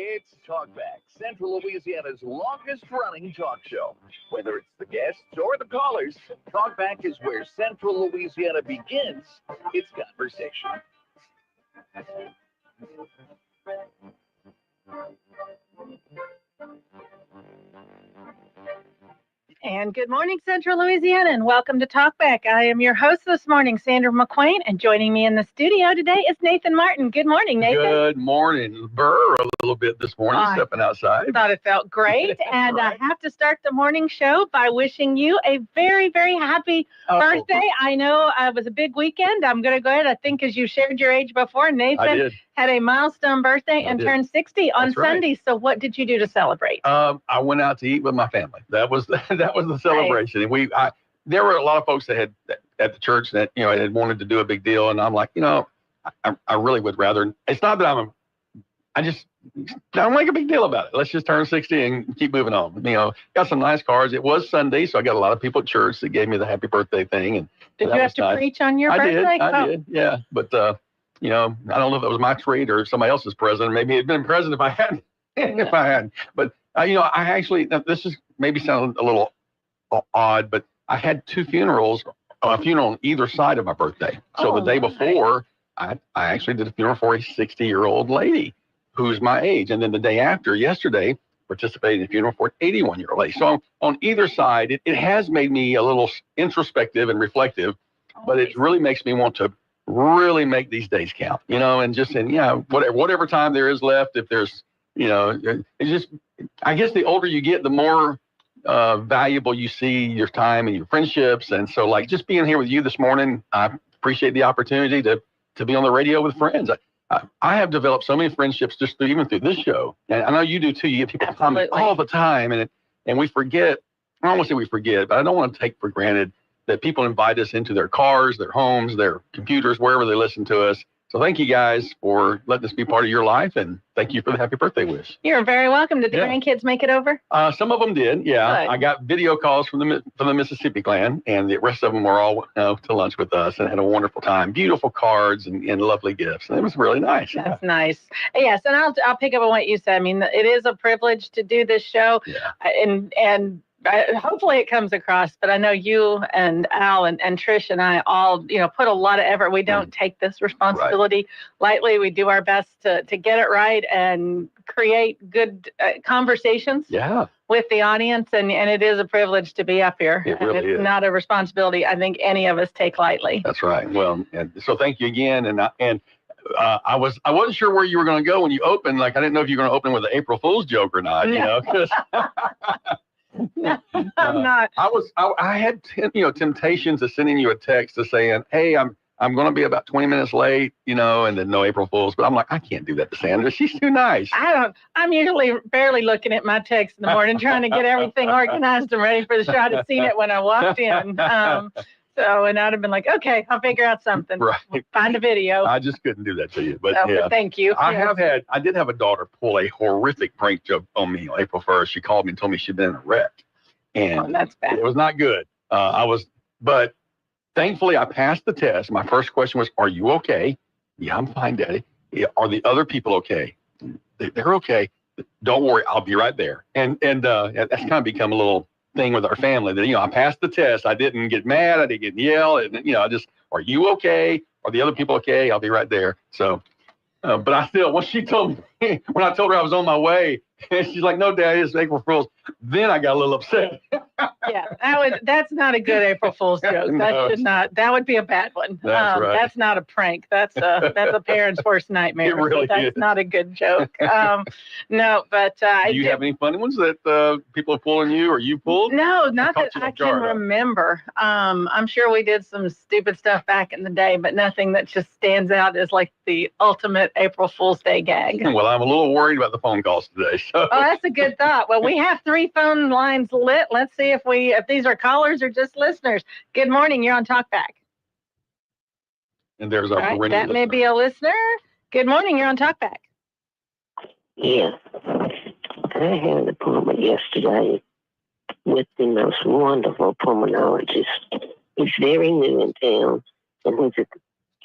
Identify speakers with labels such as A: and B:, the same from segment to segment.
A: It's Talkback, Central Louisiana's longest-running talk show. Whether it's the guests or the callers, Talkback is where Central Louisiana begins its conversation.
B: And good morning, Central Louisiana, and welcome to Talkback. I am your host this morning, Sandra McQueen, and joining me in the studio today is Nathan Martin. Good morning, Nathan.
C: Good morning. Burr a little bit this morning, stepping outside.
B: I thought it felt great, and right. I have to start the morning show by wishing you a very, very happy birthday. I know it was a big weekend. I'm going to go ahead. I think as you shared your age before, Nathan had a milestone birthday and turned 60 on Sunday. Right. So what did you do to celebrate?
C: I went out to eat with my family. That was the celebration. Right. And there were a lot of folks that had at the church that had wanted to do a big deal, and I'm like, I really would rather. It's not that I don't make a big deal about it. Let's just turn 60 and keep moving on. Got some nice cards. It was Sunday, so I got a lot of people at church that gave me the happy birthday thing. And
B: did you have to preach on your birthday?
C: I did. Yeah. But I don't know if it was my treat or somebody else's present. Maybe it'd been present if I hadn't. If I hadn't. But I actually, this is maybe sound a little odd, but I had two funerals, a funeral on either side of my birthday. So the day before, I actually did a funeral for a 60-year-old lady who's my age. And then the day after, yesterday, participated in a funeral for an 81-year-old lady. So on either side, it has made me a little introspective and reflective, but it really makes me want to really make these days count, and just, whatever time there is left, if there's, it's just, I guess the older you get, the more valuable you see your time and your friendships. And so just being here with you this morning, I appreciate the opportunity to be on the radio with friends. I have developed so many friendships just even through this show. And I know you do too. You get people comment all the time, and we forget, I don't want to say we forget, but I don't want to take for granted that people invite us into their cars, their homes, their computers, wherever they listen to us. So thank you guys for letting us be part of your life, and thank you for the happy birthday wish.
B: You're very welcome. Did the grandkids make it over?
C: Some of them did, yeah. Good. I got video calls from the Mississippi clan, and the rest of them were all to lunch with us and had a wonderful time. Beautiful cards and lovely gifts. And it was really nice.
B: That's nice. Yes, and I'll pick up on what you said. I mean, it is a privilege to do this show, and hopefully it comes across, but I know you and Al and Trish and I all, put a lot of effort. We don't take this responsibility lightly. We do our best to get it right and create good conversations with the audience. And it is a privilege to be up here.
C: It really is.
B: Not a responsibility I think any of us take lightly.
C: That's right. Well, and so thank you again. I wasn't sure where you were going to go when you opened. I didn't know if you were going to open with an April Fool's joke or not, because
B: No, I'm not.
C: I had temptations of sending you a text to saying, hey, I'm going to be about 20 minutes late, and then no April Fools. But I'm like, I can't do that to Sandra. She's too nice.
B: I'm usually barely looking at my text in the morning, trying to get everything organized and ready for the show. I'd have seen it when I walked in. And I'd have been like, okay, I'll figure out something.
C: Right.
B: We'll find a video.
C: I just couldn't do that to you. But
B: thank you.
C: I did have a daughter pull a horrific prank joke on me on April 1st. She called me and told me she'd been in a wreck. And
B: that's bad.
C: It was not good. But thankfully I passed the test. My first question was, are you okay? Yeah, I'm fine, Daddy. Yeah, are the other people okay? They're okay. Don't worry, I'll be right there. And that's kind of become a little thing with our family that, I passed the test. I didn't get mad. I didn't get yelled. And, I just, are you okay? Are the other people okay? I'll be right there. So, but I still, when I told her I was on my way, and she's like, no, Daddy, it's April Fool's. Then I got a little upset.
B: That's not a good April Fool's joke. That would be a bad one.
C: That's right.
B: That's not a prank. That's a parent's worst nightmare.
C: It really
B: that's not a good joke. No, but
C: do you have any funny ones that people are pulling you or you pulled?
B: No, not that I can remember. I'm sure we did some stupid stuff back in the day, but nothing that just stands out as like the ultimate April Fool's Day gag.
C: Well, I'm a little worried about the phone calls today. So.
B: Oh, that's a good thought. Well, we have 3 phone lines lit. Let's see if these are callers or just listeners. Good morning. You're on Talkback.
C: And there's our
B: right, that may be a listener. Good morning. You're on Talkback.
D: Yeah. I had an appointment yesterday with the most wonderful pulmonologist. He's very new in town, and he's at the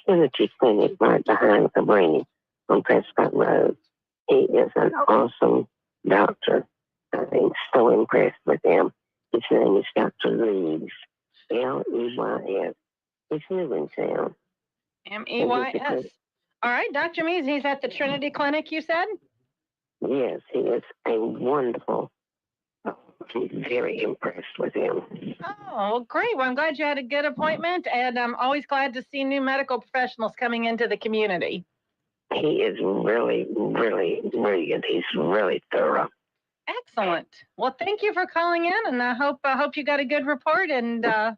D: Trinity Clinic right behind Cabrini on Prescott Road. He is an awesome doctor. I'm so impressed with him. His name is Dr. Leeds, Leys. He's new in town.
B: Meys. All right, Dr. Mees, he's at the Trinity Clinic, you said?
D: Yes, he is a wonderful. I'm very impressed with him.
B: Oh, great. Well, I'm glad you had a good appointment, and I'm always glad to see new medical professionals coming into the community.
D: He is really, really brilliant. He's really thorough.
B: Excellent. Well, thank you for calling in, and I hope you got a good report, and you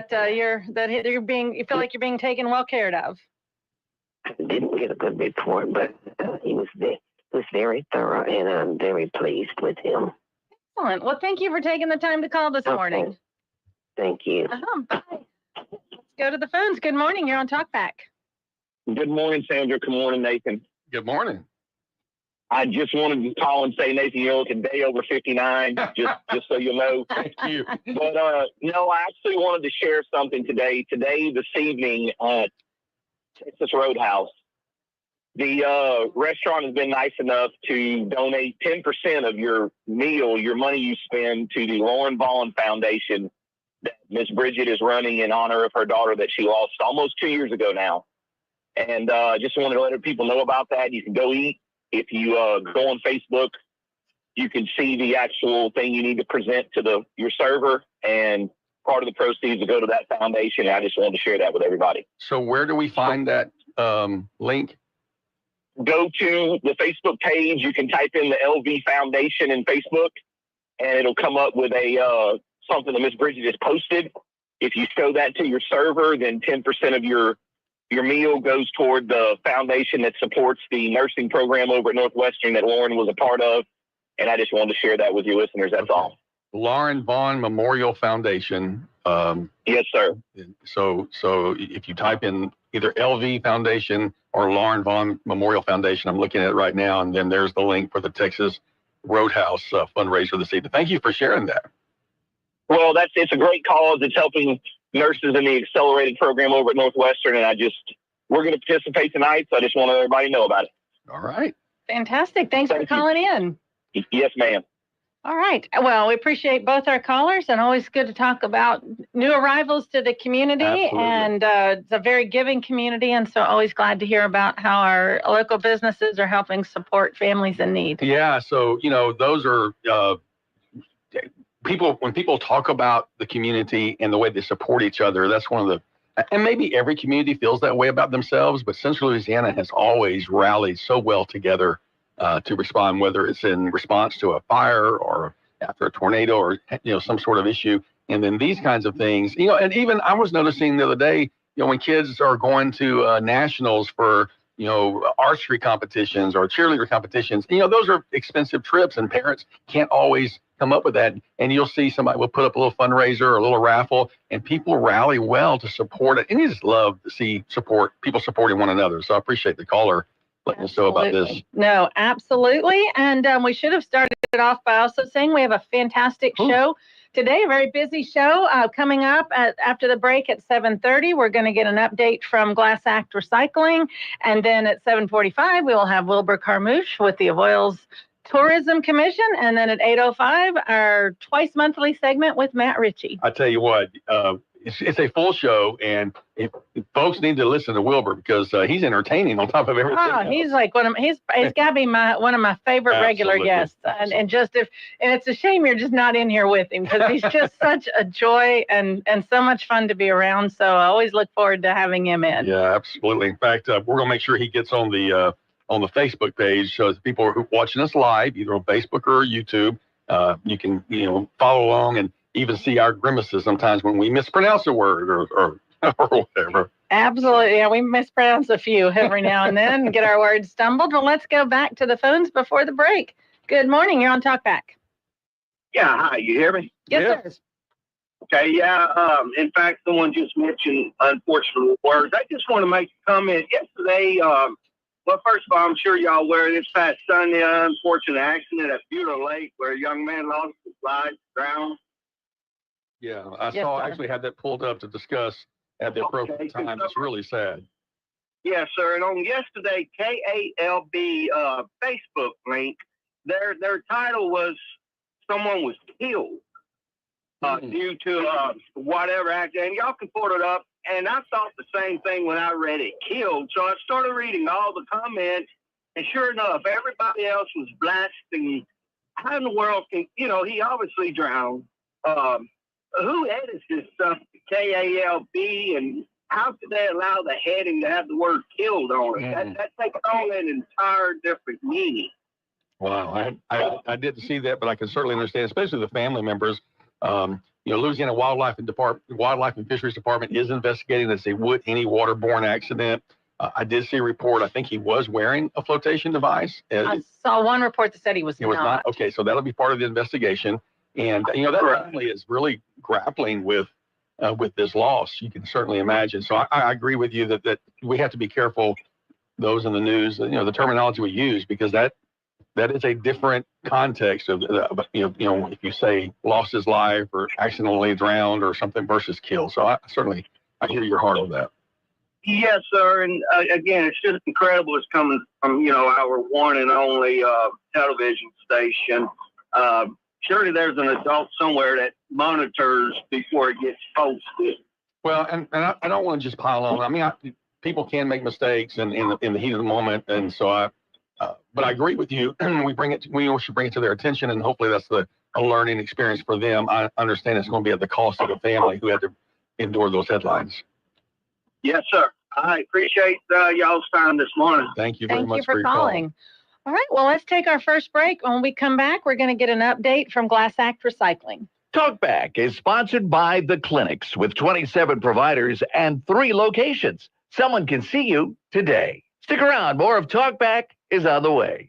B: feel like you're being taken well cared of.
D: I didn't get a good report, but he was very thorough, and I'm very pleased with him.
B: Excellent. Well, thank you for taking the time to call this morning.
D: Thank you.
B: Bye. Let's go to the phones. Good morning. You're on Talkback.
E: Good morning, Sandra. Good morning, Nathan.
C: Good morning.
E: I just wanted to call and say, Nathan, you're looking day over 59, just so you know.
C: Thank you.
E: But, no, I actually wanted to share something today. This evening at Texas Roadhouse, the restaurant has been nice enough to donate 10% of your meal, your money you spend, to the Lauren Vaughn Foundation that Miss Bridget is running in honor of her daughter that she lost almost 2 years ago now. And just wanted to let people know about that. You can go eat. If you go on Facebook, you can see the actual thing you need to present to your server, and part of the proceeds will go to that foundation. And I just wanted to share that with everybody.
C: So where do we find that link?
E: Go to the Facebook page. You can type in the LV Foundation in Facebook, and it'll come up with something that Miss Bridget has posted. If you show that to your server, then 10% of your meal goes toward the foundation that supports the nursing program over at Northwestern that Lauren was a part of. And I just wanted to share that with your listeners. That's all.
C: Lauren Vaughn Memorial Foundation.
E: Yes, sir.
C: So if you type in either LV Foundation or Lauren Vaughn Memorial Foundation, I'm looking at it right now, and then there's the link for the Texas Roadhouse fundraiser this evening. Thank you for sharing that.
E: Well, it's a great cause. It's helping nurses in the accelerated program over at Northwestern, and we're going to participate tonight, so I just want to let everybody know about it.
C: All right.
B: Fantastic. Thanks for calling in.
E: Yes, ma'am.
B: All right. Well, we appreciate both our callers, and always good to talk about new arrivals to the community.
C: Absolutely.
B: And it's a very giving community, and so always glad to hear about how our local businesses are helping support families in need.
C: Yeah. So, those are when people talk about the community and the way they support each other, that's one of the, and maybe every community feels that way about themselves, but Central Louisiana has always rallied so well together to respond, whether it's in response to a fire or after a tornado or, some sort of issue. And then these kinds of things, and even I was noticing the other day, when kids are going to nationals for, archery competitions or cheerleader competitions, those are expensive trips, and parents can't always come up with that. And you'll see somebody will put up a little fundraiser or a little raffle, and people rally well to support it. And you just love to see people supporting one another. So I appreciate the caller letting us know about this.
B: No, absolutely. And we should have started it off by also saying we have a fantastic show today, a very busy show coming up after the break at 7:30. We're going to get an update from Glass Act Recycling. And then at 7:45, we will have Wilbur Carmouche with the Avoyelles Tourism Commission. And then at 8:05, our twice monthly segment with Matt Ritchie.
C: I tell you what, it's a full show, and folks need to listen to Wilbur because he's entertaining on top of everything.
B: Oh, he's like he's got to be one of my favorite regular guests. And it's a shame you're just not in here with him, because he's just such a joy and so much fun to be around. So I always look forward to having him in.
C: Yeah, absolutely. In fact, we're going to make sure he gets on the Facebook page, so that people who are watching us live, either on Facebook or YouTube, you can follow along and even see our grimaces sometimes when we mispronounce a word or whatever.
B: Absolutely. Yeah, we mispronounce a few every now and then and get our words stumbled. Well, let's go back to the phones before the break. Good morning. You're on Talkback.
F: Yeah, hi. You hear me?
B: Yes, sir.
F: Okay, yeah. In fact, someone just mentioned unfortunate words. I just want to make a comment. Yesterday, well, first of all, I'm sure y'all aware this past Sunday, unfortunate accident at Buter Lake where a young man lost his life, drowned.
C: Yeah, I actually had that pulled up to discuss at the appropriate time. It's really sad.
F: Yes, sir. And on yesterday, KALB Facebook link, their title was someone was killed due to whatever accident. And y'all can pull it up. And I thought the same thing when I read it, killed. So I started reading all the comments. And sure enough, everybody else was blasting. How in the world can, he obviously drowned. Who edits this stuff, KALB, and how could they allow the heading to have the word killed on it? That takes on an entire different meaning.
C: Wow, I didn't see that, but I can certainly understand, especially the family members. Louisiana Wildlife and Fisheries Department is investigating as they would any waterborne accident. I did see a report. I think he was wearing a flotation device.
B: I saw one report that said he was not.
C: Okay, so that'll be part of the investigation. And that family is really grappling with this loss. You can certainly imagine. So I agree with you that we have to be careful, those in the news, the terminology we use, because that is a different context of if you say lost his life or accidentally drowned or something versus killed. So I hear your heart on that.
F: Yes, sir. And again, it's just incredible. It's coming from our one and only television station. Surely there's an adult somewhere that monitors before it gets posted.
C: Well, and I don't want to just pile on. I mean, people can make mistakes in the heat of the moment, and so but I agree with you. We should bring it to their attention, and hopefully that's a learning experience for them. I understand it's going to be at the cost of the family who had to endure those headlines.
F: Yes, sir. I appreciate y'all's time this morning.
C: Thank you very much for
B: calling.
C: Call.
B: All right, well, let's take our first break. When we come back, we're going to get an update from Glass Act Recycling.
G: Talkback is sponsored by The Clinics with 27 providers and 3 locations. Someone can see you today. Stick around. More of Talkback is on the way.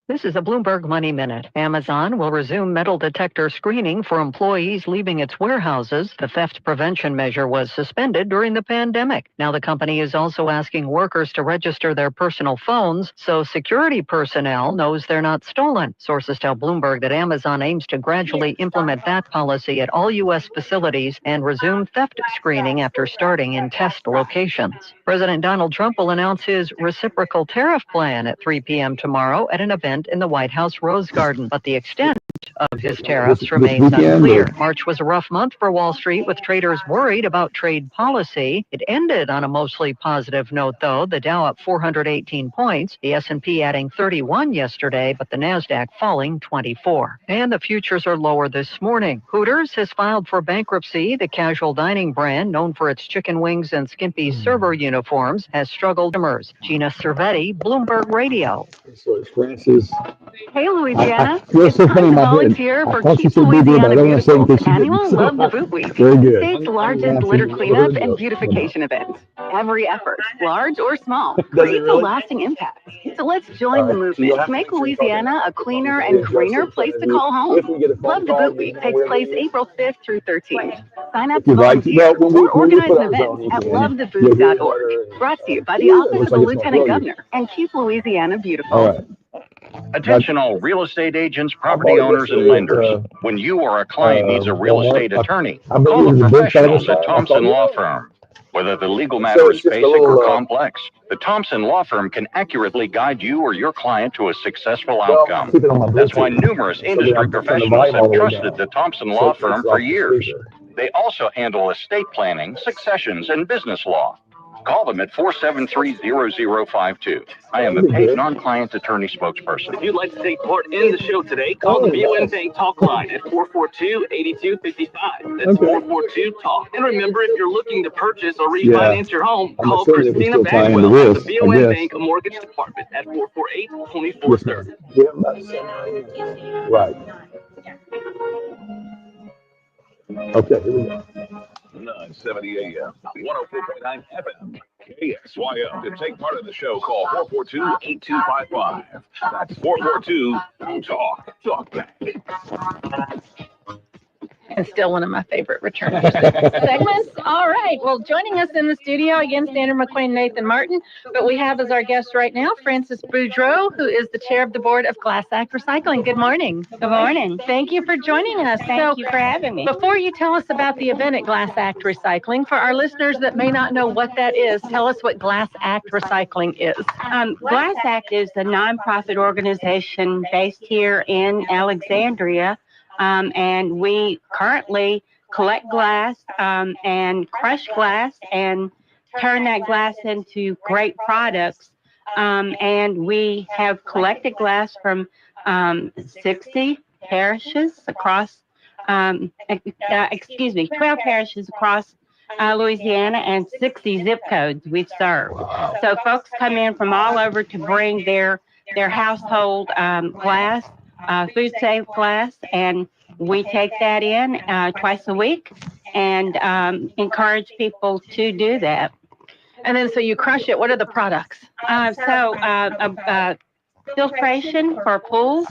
H: This is a Bloomberg Money Minute. Amazon will resume metal detector screening for employees leaving its warehouses. The theft prevention measure was suspended during the pandemic. Now the company is also asking workers to register their personal phones so security personnel knows they're not stolen. Sources tell Bloomberg that Amazon aims to gradually implement that policy at all U.S. facilities and resume theft screening after starting in test locations. President Donald Trump will announce his reciprocal tariff plan at 3 p.m. tomorrow at an event in the White House Rose Garden, but the extent of his tariffs remains unclear. March was a rough month for Wall Street, with traders worried about trade policy. It ended on a mostly positive note, though. The Dow up 418 points, the S&P adding 31 yesterday, but the Nasdaq falling 24. And the futures are lower this morning. Hooters has filed for bankruptcy. The casual dining brand, known for its chicken wings and skimpy server uniforms, has struggled. Gina Cervetti, Bloomberg Radio.
C: So it's Francis.
I: Hey, Louisiana.
J: It's so funny in my head.
I: Volunteer for Keep Louisiana Beautiful's annual Love the Boot Week,
J: Very
I: the
J: good.
I: state's largest litter cleanup and beautification event. Every effort, large or small, creates a lasting impact. So let's join the movement to make Louisiana a cleaner and greener place to call home. Love the Boot Week takes place April 5th through 13th. Sign up to volunteer or organize an event at lovetheboot.org. Brought to you by the Office of the Lieutenant Governor and Keep Louisiana Beautiful.
G: Attention all real estate agents, property owners, and lenders. When you or a client needs a real estate attorney, call the professionals at Thompson Law Firm. Whether the legal matter is basic or complex, the Thompson Law Firm can accurately guide you or your client to a successful outcome. That's why numerous industry professionals have trusted the Thompson Law Firm for years. They also handle estate planning, successions, and business law. Call them at 473-0052. I am a paid non-client attorney spokesperson.
K: If you'd like to take part in the show today, call the BOM Talkline at 442-8255. That's 442-TALK. And remember, if you're looking to purchase or refinance your home, call Christina Bagwell at the BOM Bank Mortgage Department at 448-2430.
J: Right. Okay, here we go.
A: 970 AM, 104.9 FM, KSYO. To take part in the show, call 442-8255. That's 442-TALK. Talkback.
B: And still one of my favorite return segments. All right. Well, joining us in the studio again, Sandra McQueen, Nathan Martin. But we have as our guest right now, Frances Boudreau, who is the chair of the board of Glass Act Recycling. Good morning.
L: Good morning.
B: Thank you for joining us.
L: Thank you for having me.
B: Before you tell us about the event at Glass Act Recycling, for our listeners that may not know what that is, tell us what Glass Act Recycling is.
L: Glass Act is a nonprofit organization based here in Alexandria. And we currently collect glass and crush glass and turn that glass into great products. And we have collected glass from 60 parishes across, 12 parishes across Louisiana and 60 zip codes we serve.
C: Wow.
L: So folks come in from all over to bring their household glass, food safe glass, and we take that in twice a week and encourage people to do that.
B: And then so you crush it. What are the products?
L: Filtration for pools.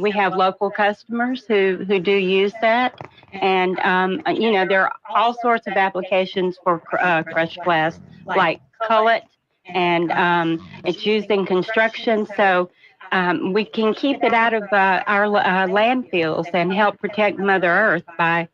L: We have local customers who do use that. And, there are all sorts of applications for crushed glass, like cullet, and it's used in construction. So we can keep it out of our landfills and help protect Mother Earth by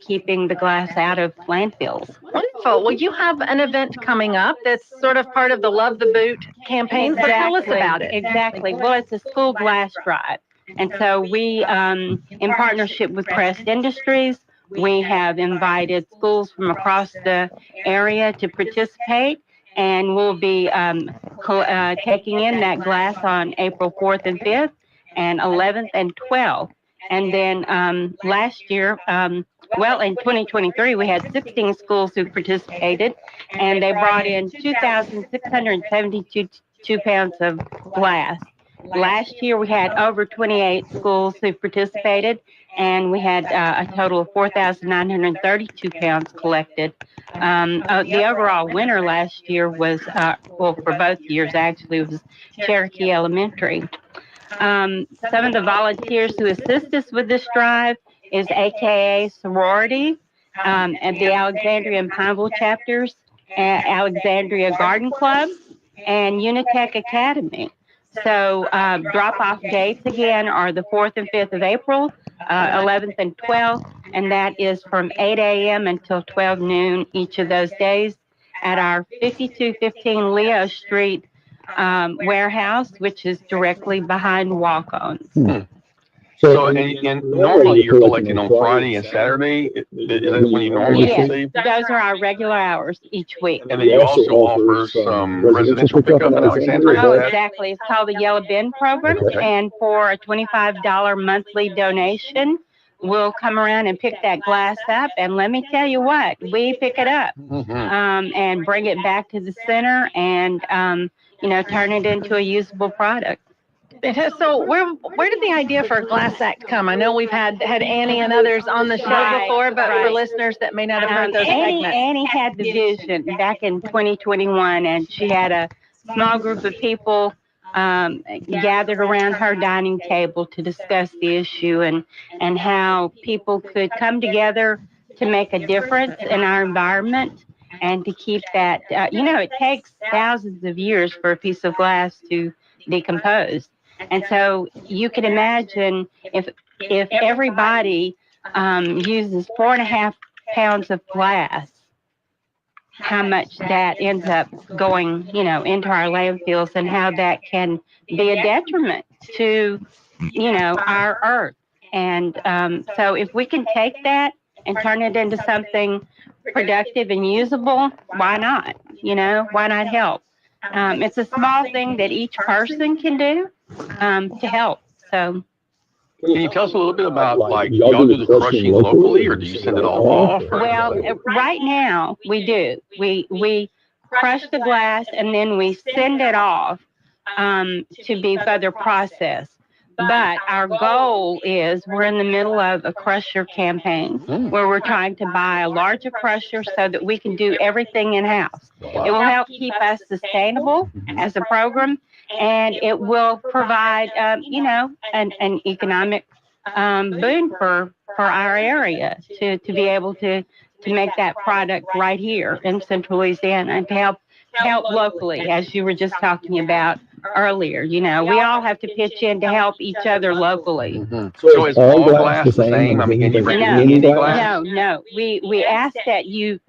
L: keeping the glass out of landfills.
B: Wonderful. Well, you have an event coming up that's sort of part of the Love the Boot campaign.
L: Exactly.
B: So tell us about it.
L: Exactly. Well, it's a school glass drive. And so we, in partnership with Crest Industries, we have invited schools from across the area to participate. And we'll be taking in that glass on April 4th and 5th and 11th and 12th. And then last year, in 2023, we had 16 schools who participated, and they brought in 2,672 pounds of glass. Last year, we had over 28 schools who participated, and we had a total of 4,932 pounds collected. The overall winner last year was, for both years actually, was Cherokee Elementary. Some of the volunteers who assist us with this drive is AKA Sorority, and the Alexandria and Pineville chapters, Alexandria Garden Club, and Unitech Academy. So drop-off dates again are the 4th and 5th of April, 11th and 12th, and that is from 8 a.m. until 12 noon each of those days at our 5215 Leo Street warehouse, which is directly behind Walk-Ons.
C: So, and normally you're collecting on Friday and Saturday. Is that when you normally receive?
L: Those are our regular hours each week.
C: And then you also offer some residential pickup in Alexandria?
L: Oh, exactly. It's called the Yellow Bin Program.
C: Okay.
L: And for a $25 monthly donation, we'll come around and pick that glass up. And let me tell you what, we pick it up and bring it back to the center and, turn it into a usable product.
B: So where did the idea for Glass Act come? I know we've had Annie and others on the show before, but for listeners that may not have heard those segments.
L: Annie had the vision back in 2021, and she had a small group of people gathered around her dining table to discuss the issue and how people could come together to make a difference in our environment and to keep that, it takes thousands of years for a piece of glass to decompose. And so you can imagine if everybody uses 4.5 pounds of glass, how much that ends up going, into our landfills and how that can be a detriment to, our earth. And so if we can take that and turn it into something productive and usable, why not? Why not help? It's a small thing that each person can do to help. So,
C: can you tell us a little bit about, y'all do the crushing locally, or do you send it all off?
L: Well, right now we do. We crush the glass and then we send it off to be further processed. But our goal is we're in the middle of a crusher campaign where we're trying to buy a larger crusher so that we can do everything in-house. It will help keep us sustainable as a program, and it will provide, an economic boon for our area to be able to make that product right here in Central Louisiana and to help locally, as you were just talking about earlier. You know, we all have to pitch in to help each other locally.
C: So is all glass the same? I mean, can you bring any glass?
L: No. We ask that you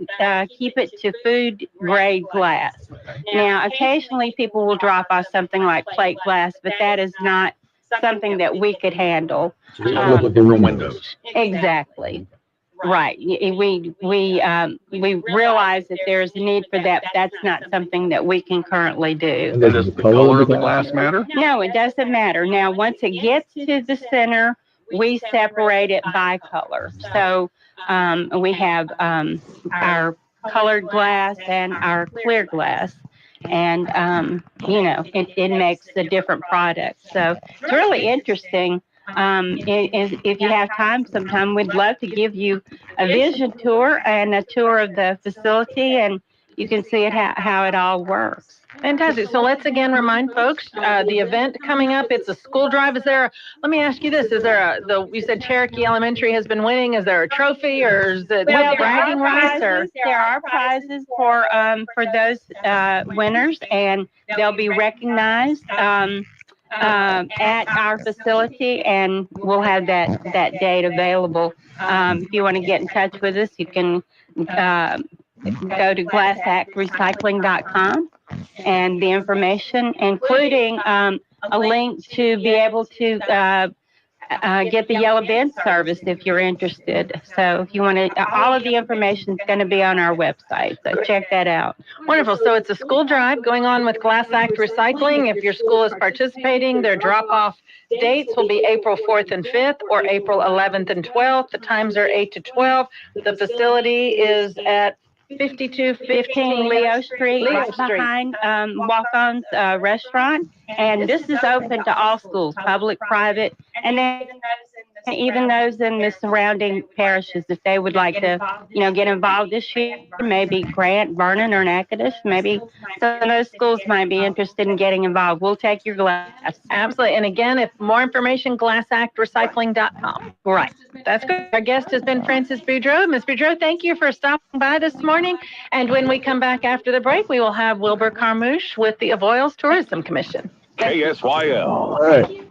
L: keep it to food grade glass. Now, occasionally people will drop off something like plate glass, but that is not something that we could handle.
C: Different windows.
L: Exactly. Right. We realize that there's a need for that, but that's not something that we can currently do.
C: And does the color of the glass matter?
L: No, it doesn't matter. Now, once it gets to the center, we separate it by color. So we have our colored glass and our clear glass. And, you know, it makes a different product. So it's really interesting. If you have time sometime, we'd love to give you a vision tour and a tour of the facility, and you can see how it all works.
B: Fantastic. So let's again remind folks, the event coming up, it's a school drive. Let me ask you this, you said Cherokee Elementary has been winning. Is there a trophy or is it bragging rights?
L: There are prizes for those winners, and they'll be recognized at our facility, and we'll have that date available. If you want to get in touch with us, you can go to glassactrecycling.com, and the information, including a link to be able to get the yellow bin service if you're interested. So if you want to, all of the information is going to be on our website. So check that out.
B: Wonderful. So it's a school drive going on with Glass Act Recycling. If your school is participating, their drop-off dates will be April 4th and 5th or April 11th and 12th. The times are 8 to 12. The facility is at 5215
L: Leo Street, right behind Walk-On's restaurant. And this is open to all schools, public, private, and then even those in the surrounding parishes, if they would like to, you know, get involved this year, maybe Grant, Vernon, or Natchitoches, maybe some of those schools might be interested in getting involved. We'll take your glass.
B: Absolutely. And again, if more information, glassactrecycling.com.
L: Right.
B: That's good. Our guest has been Frances Boudreau. Ms. Boudreau, thank you for stopping by this morning. And when we come back after the break, we will have Wilbur Carmouche with the Avoyelles Tourism Commission.
G: KSYL.
J: All right.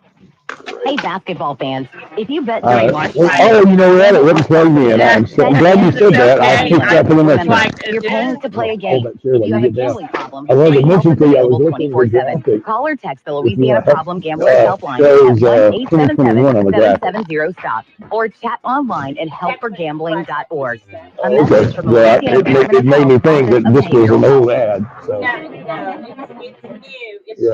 I: Hey, basketball fans, if you bet during March
J: You know what? It wouldn't plug me in. I'm glad you said that. I'll pick that for the next one.
I: You're paying to play a game.
J: Hold that chair,
I: You have a
J: you get down.
I: gambling problem.
J: I wanted to mention to you, I was looking at the
I: 24/7. Call or text the Louisiana Problem Gamblers Helpline
J: shows,
I: at
J: 2021 on the graph.
I: 1-877-770-STOP or chat online at helpforgambling.org. A
J: Okay.
I: message from the
J: Yeah,
I: Louisiana
J: it made me think that this was an old ad. So.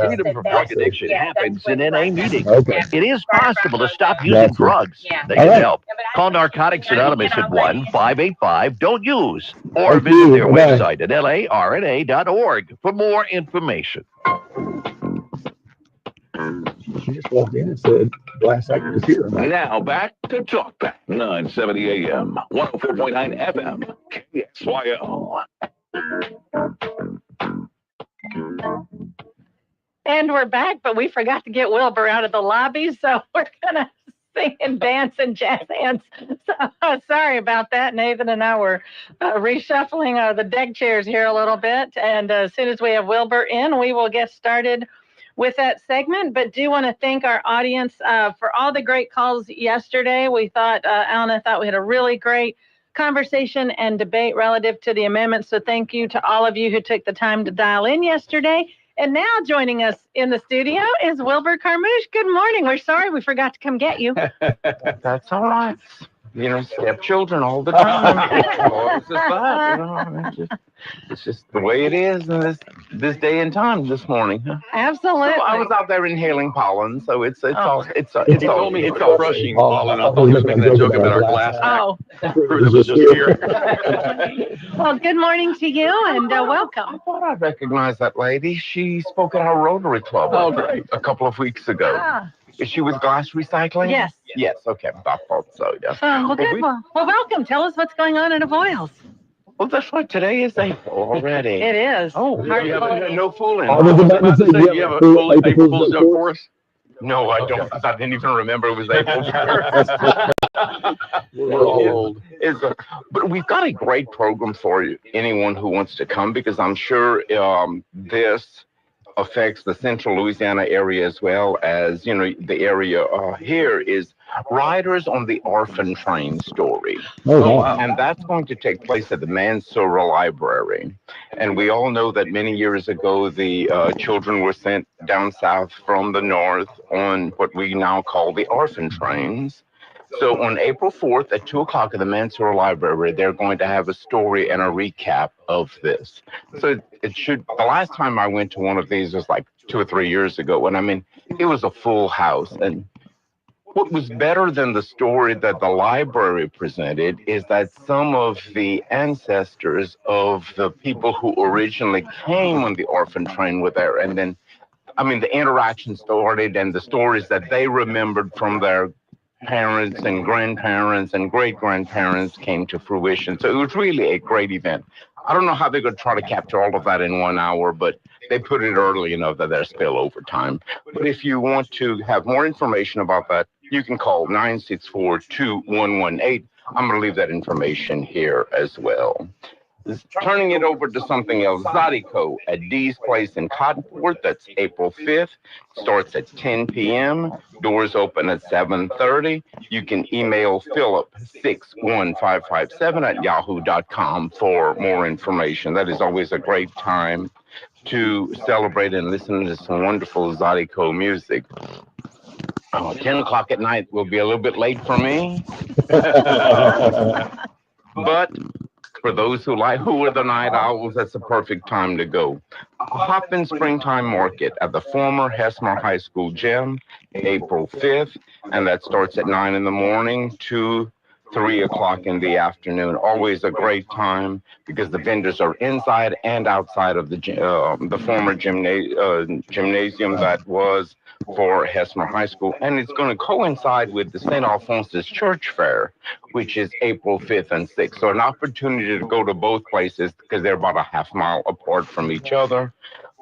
A: Freedom from drug addiction happens in NA meetings.
J: Okay.
A: It is possible to stop using drugs. They can help. Call Narcotics Anonymous at 1-585-DON'T-USE or visit their website at larna.org for more information.
J: She just walked in and said, Glass Act is here.
G: Now back to Talkback, 970 AM, 104.9 FM, KSYL.
B: And we're back, but we forgot to get Wilbur out of the lobby, so we're going to sing and dance and jazz hands. So, sorry about that. Nathan and I were reshuffling the deck chairs here a little bit, and as soon as we have Wilbur in, we will get started with that segment. But do want to thank our audience for all the great calls yesterday. We thought, Alan, I thought we had a really great conversation and debate relative to the amendment, so thank you to all of you who took the time to dial in yesterday. And now joining us in the studio is Wilbur Carmouche. Good morning. We're sorry we forgot to come get you.
M: That's all right. You know, stepchildren all the time. It's just that, you know, it's just the way it is in this day and time this morning. Huh?
B: Absolutely.
M: So I was out there inhaling pollen, so it's all
C: crushing pollen. I thought he was making a joke about our glass.
B: Oh.
C: It was just here.
B: Well, good morning to you and welcome.
M: I thought I recognized that lady. She spoke at our Rotary Club a couple of weeks ago.
B: Ah.
M: She was glass recycling?
B: Yes.
M: Yes, okay. I thought so, yes.
B: Well, good. Well, welcome. Tell us what's going on at Avoyelles.
M: Well, that's right. Today is April already.
B: It is.
M: Oh, you have no fooling.
C: I was about to say, you have a full April Fool's joke for us?
M: No, I don't. I didn't even remember it was April 1st.
C: We're all old.
M: But we've got a great program for you, anyone who wants to come, because I'm sure this affects the central Louisiana area as well as, the area here is Riders on the Orphan Train story.
J: Oh, wow.
M: And that's going to take place at the Mansoura Library. And we all know that many years ago, the children were sent down south from the north on what we now call the orphan trains. So on April 4th at 2 o'clock at the Mansoura Library, they're going to have a story and a recap of this. So the last time I went to one of these was like 2 or 3 years ago. And it was a full house. And what was better than the story that the library presented is that some of the ancestors of the people who originally came on the orphan train were there. And then, the interaction started and the stories that they remembered from their parents and grandparents and great-grandparents came to fruition. So it was really a great event. I don't know how they're going to try to capture all of that in 1 hour, but they put it early enough that there's spillover time. But if you want to have more information about that, you can call 964-2118. I'm going to leave that information here as well. Turning it over to something else, Zydeco at Dee's Place in Cottonport. That's April 5th. Starts at 10 p.m. Doors open at 7:30. You can email Philip61557@yahoo.com for more information. That is always a great time to celebrate and listen to some wonderful Zydeco music. 10 o'clock at night will be a little bit late for me. But for those who are the night owls, that's the perfect time to go. Hop-in Springtime Market at the former Hesmer High School gym, April 5th, and that starts at 9 in the morning to 3 o'clock in the afternoon. Always a great time because the vendors are inside and outside of the former gymnasium that was for Hesmer High School. And it's going to coincide with the St. Alphonsus Church Fair, which is April 5th and 6th. So an opportunity to go to both places because they're about a half mile apart from each other.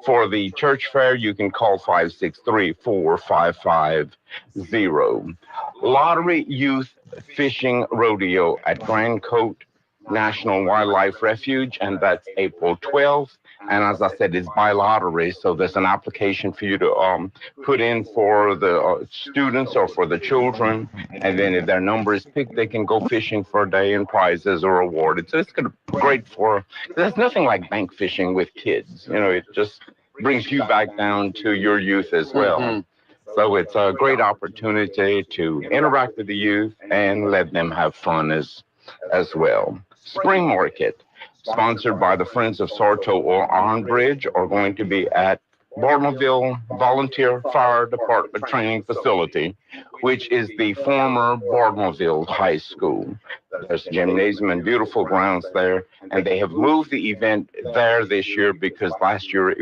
M: For the church fair, you can call 563-4550. Lottery Youth Fishing Rodeo at Grand Cote National Wildlife Refuge, and that's April 12th. And as I said, it's by lottery, so there's an application for you to put in for the students or for the children. And then if their number is picked, they can go fishing for a day and prizes are awarded. So it's great there's nothing like bank fishing with kids. It just brings you back down to your youth as well. Mm-hmm. So it's a great opportunity to interact with the youth and let them have fun as well. Spring Market, sponsored by the Friends of Sarto or Iron Bridge, are going to be at Barnaville Volunteer Fire Department Training Facility, which is the former Barnaville High School. There's a gymnasium and beautiful grounds there, and they have moved the event there this year because last year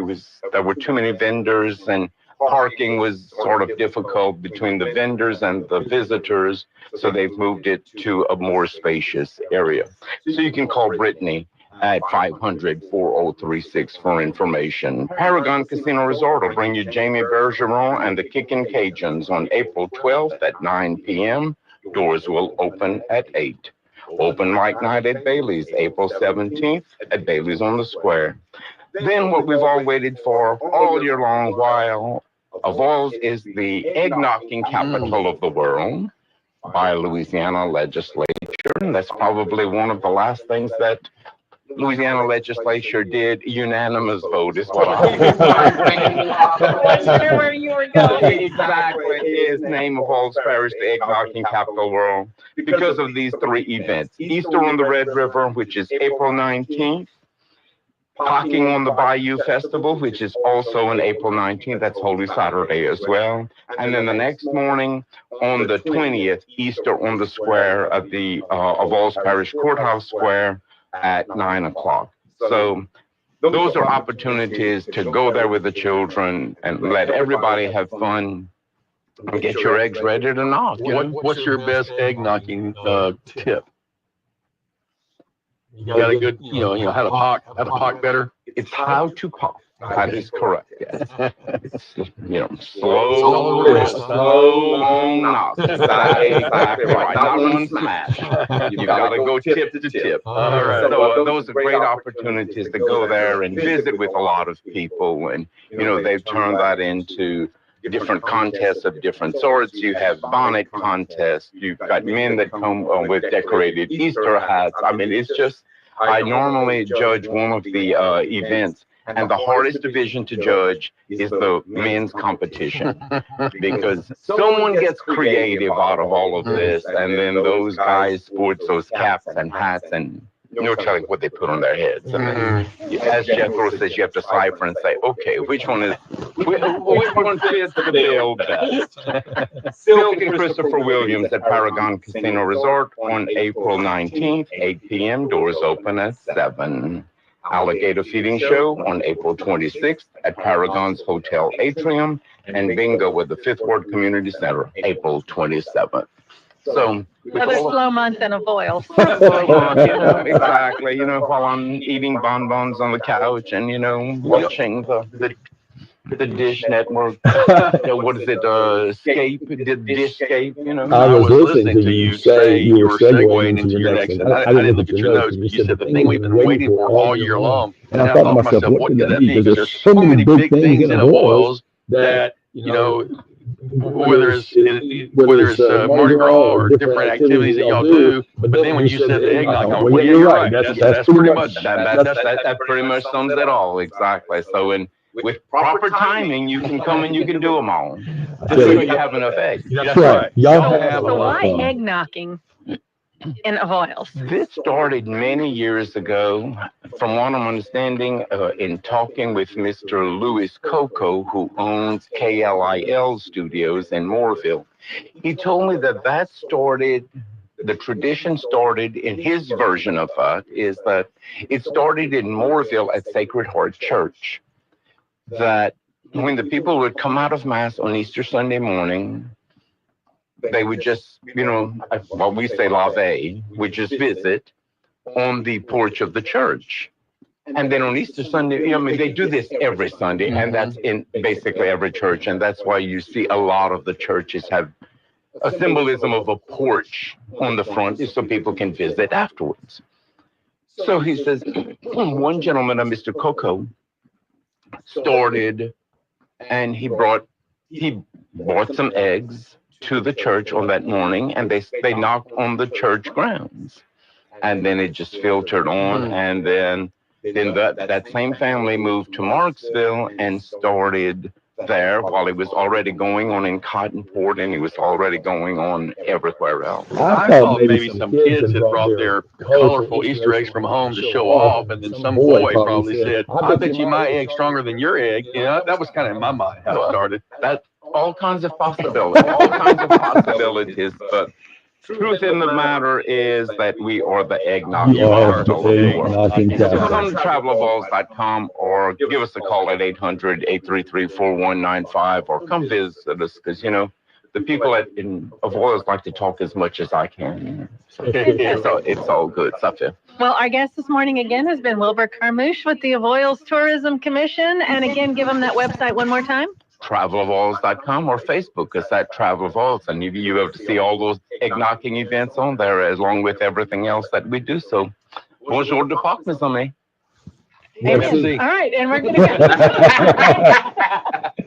M: there were too many vendors and parking was sort of difficult between the vendors and the visitors, so they've moved it to a more spacious area. So you can call Brittany at 500-4036 for information. Paragon Casino Resort will bring you Jamie Bergeron and the Kickin' Cajuns on April 12th at 9 p.m. Doors will open at 8. Open mic night at Bailey's, April 17th at Bailey's on the Square. Then what we've all waited for all year long while, Avoyelles is the egg-knocking capital of the world by Louisiana legislature. And that's probably one of the last things that Louisiana legislature did. Unanimous vote is what I
B: wasn't sure where you were going.
M: Exactly. Is name Avoyelles Parish the egg-knocking capital of the world because of these 3 events. Easter on the Red River, which is April 19th. Hocking on the Bayou Festival, which is also on April 19th. That's Holy Saturday as well. And then the next morning, on the 20th, Easter on the Square at the Avoyelles Parish Courthouse Square at 9 o'clock. So those are opportunities to go there with the children and let everybody have fun and get your eggs ready to knock.
C: What's your best egg knocking tip? You got a good, how to pock better?
M: It's how to pock. That is correct, yes. It's, slow, long knocks. Exactly right. Not one smash. You've got to go tip to tip.
C: All right.
M: So those are great opportunities to go there and visit with a lot of people. And, they've turned that into different contests of different sorts. You have bonnet contests. You've got men that come with decorated Easter hats. I mean, it's just, I normally judge one of the events, and the hardest division to judge is the men's competition, because someone gets creative out of all of this, and then those guys sport those caps and hats and no telling what they put on their heads. And then, as Jethro says, you have to cipher and say, okay, which one fits the bill best? Silk and Christopher Williams at Paragon Casino Resort on April 19th, 8 p.m. Doors open at 7. Alligator Feeding Show on April 26th at Paragon's Hotel Atrium, and Bingo at the Fifth Ward Community Center, April 27th. So
B: another slow month in Avoyelles.
M: Exactly. While I'm eating bonbons on the couch and watching the Dish Network. What is it? Escape? Dishscape?
C: I was listening to you say you were segueing into your next. And I didn't look at your notes, but you said the thing we've been waiting for all year long. And I thought to myself, what could that be? Because there's so many big things in Avoyelles that whether it's Mardi Gras or different activities that y'all do, but then when you said the eggnog, well, yeah, you're right. That's pretty much
M: that pretty much sums it all. Exactly. So with proper timing, you can come and you can do them all. Just so you have enough eggs.
C: That's right.
B: Y'all have so why egg knocking in Avoyelles?
M: This started many years ago, from what I'm understanding, in talking with Mr. Louis Coco, who owns KLIL Studios in Moorville. He told me that started, the tradition started in his version of it, is that it started in Moorville at Sacred Heart Church. That when the people would come out of Mass on Easter Sunday morning, they would just, what we say lave, would just visit on the porch of the church. And then on Easter Sunday, they do this every Sunday, and that's in basically every church. And that's why you see a lot of the churches have a symbolism of a porch on the front so people can visit afterwards. So he says, one gentleman, Mr. Coco, started, and he bought some eggs to the church on that morning, and they knocked on the church grounds, and then it just filtered on, and then that same family moved to Marksville and started there while it was already going on in Cottonport, and it was already going on everywhere else.
C: I thought maybe some kids had brought their colorful Easter eggs from home to show off, and then some boy probably said, I bet you my egg's stronger than your egg. That was kind of in my mind how it started.
M: That's all kinds of possibilities, but truth in the matter is that we are the eggnog. You are the eggnog. Come to travelavoyelles.com or give us a call at 800-833-4195 or come visit us, because, the people in Avoyelles like to talk as much as I can. So it's all good stuff here.
B: Well, our guest this morning again has been Wilbur Carmouche with the Avoyelles Tourism Commission. And again, give them that website one more time.
M: travelavoyelles.com or Facebook is at Travel Avoyelles, and you have to see all those egg-knocking events on there along with everything else that we do. So, bonjour de Pâques, mes amis.
B: Amen. All right, and we're going to go.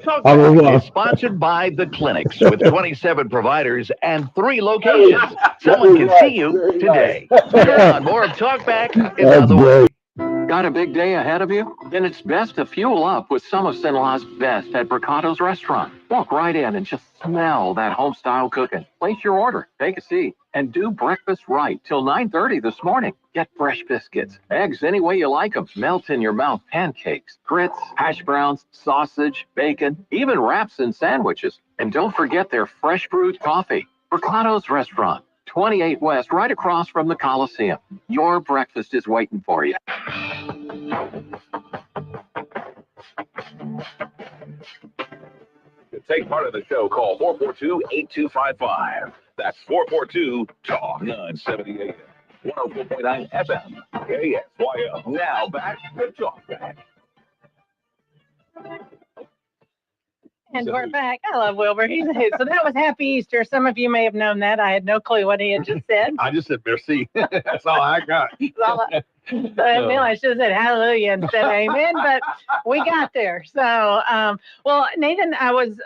A: Talkback is sponsored by The Clinics with 27 providers and 3 locations. Someone can see you today. More of Talkback is on the way.
N: Got a big day ahead of you? Then it's best to fuel up with some of Sinaloa's best at Bricado's Restaurant. Walk right in and just smell that home-style cooking. Place your order, take a seat, and do breakfast right till 9:30 this morning. Get fresh biscuits, eggs any way you like them, melt in your mouth pancakes, grits, hash browns, sausage, bacon, even wraps and sandwiches. And don't forget their fresh brewed coffee. Bricado's Restaurant. 28 West, right across from the Coliseum. Your breakfast is waiting for you.
A: To take part of the show, call 442-8255. That's 442-TALK 970 AM, 104.9 FM, KSYO. Now back to Talkback.
B: And we're back. I love Wilbur. He's a hoot. So that was Happy Easter. Some of you may have known that. I had no clue what he had just said.
C: I just said merci. That's all I got.
B: So I feel I should have said hallelujah instead of amen, but we got there. So, well, Nathan,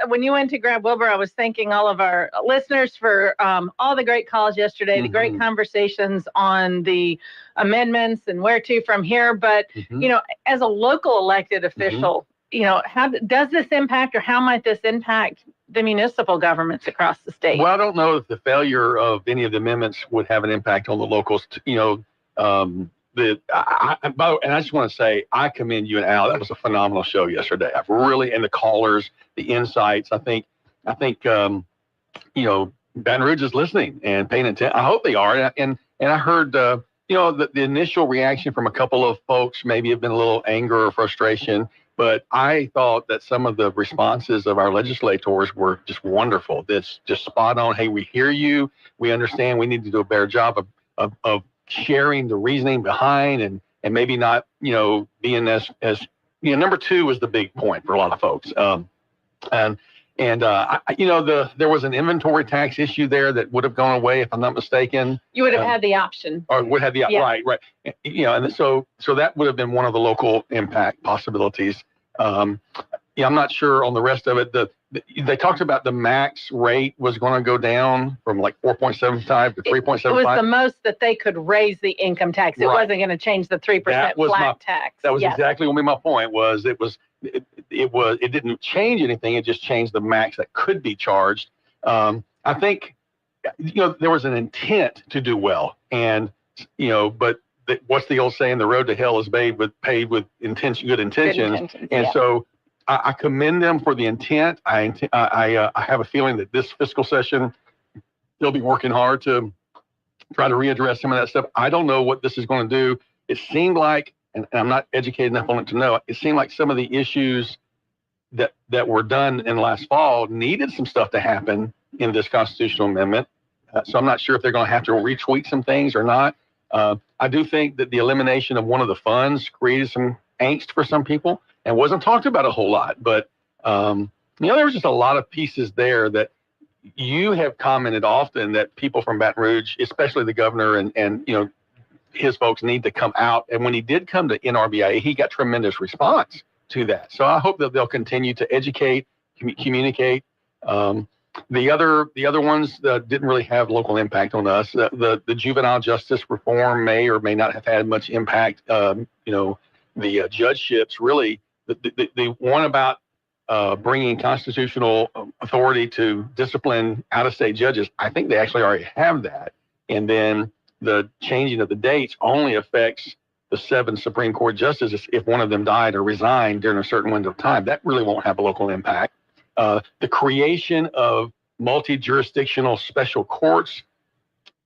B: when you went to grab Wilbur, I was thanking all of our listeners for all the great calls yesterday, the great conversations on the amendments and where to from here. But, you know, as a local elected official, you know, how does this impact, or how might this impact the municipal governments across the state?
C: Well, I don't know if the failure of any of the amendments would have an impact on the locals. You know, and I just want to say, I commend you and Al. That was a phenomenal show yesterday. I've really, and the callers, the insights. I think, you know, Baton Rouge is listening and paying attention. I hope they are. And I heard, you know, the initial reaction from a couple of folks maybe have been a little anger or frustration. But I thought that some of the responses of our legislators were just wonderful. That's just spot on. Hey, we hear you. We understand. We need to do a better job of sharing the reasoning behind, and maybe not, you know, being as you know, number two was the big point for a lot of folks. You know, there was an inventory tax issue there that would have gone away if I'm not mistaken.
B: You would have had the option.
C: Or would have the right. You know, and so that would have been one of the local impact possibilities. Yeah, I'm not sure on the rest of it. They talked about the max rate was going to go down from like 4.75 to 3.75.
B: It was the most that they could raise the income tax. It wasn't going to change the 3% flat tax.
C: That was exactly what my point was. It didn't change anything. It just changed the max that could be charged. I think, you know, there was an intent to do well, and you know, but what's the old saying? The road to hell is paved with good intentions. And so I commend them for the intent. I have a feeling that this fiscal session, they'll be working hard to try to readdress some of that stuff. I don't know what this is going to do. It seemed like, and I'm not educated enough on it to know, it seemed like some of the issues that were done in last fall needed some stuff to happen in this constitutional amendment. So I'm not sure if they're going to have to retweak some things or not. I do think that the elimination of one of the funds created some angst for some people and wasn't talked about a whole lot. But, you know, there was just a lot of pieces there that you have commented often that people from Baton Rouge, especially the governor and you know, his folks need to come out. And when he did come to NRBIA, he got tremendous response to that. So I hope that they'll continue to educate, communicate. The other ones didn't really have local impact on us. The juvenile justice reform may or may not have had much impact. You know, the judgeships really, the one about bringing constitutional authority to discipline out-of-state judges, I think they actually already have that. And then the changing of the dates only affects the 7 Supreme Court justices if one of them died or resigned during a certain window of time. That really won't have a local impact. The creation of multi-jurisdictional special courts,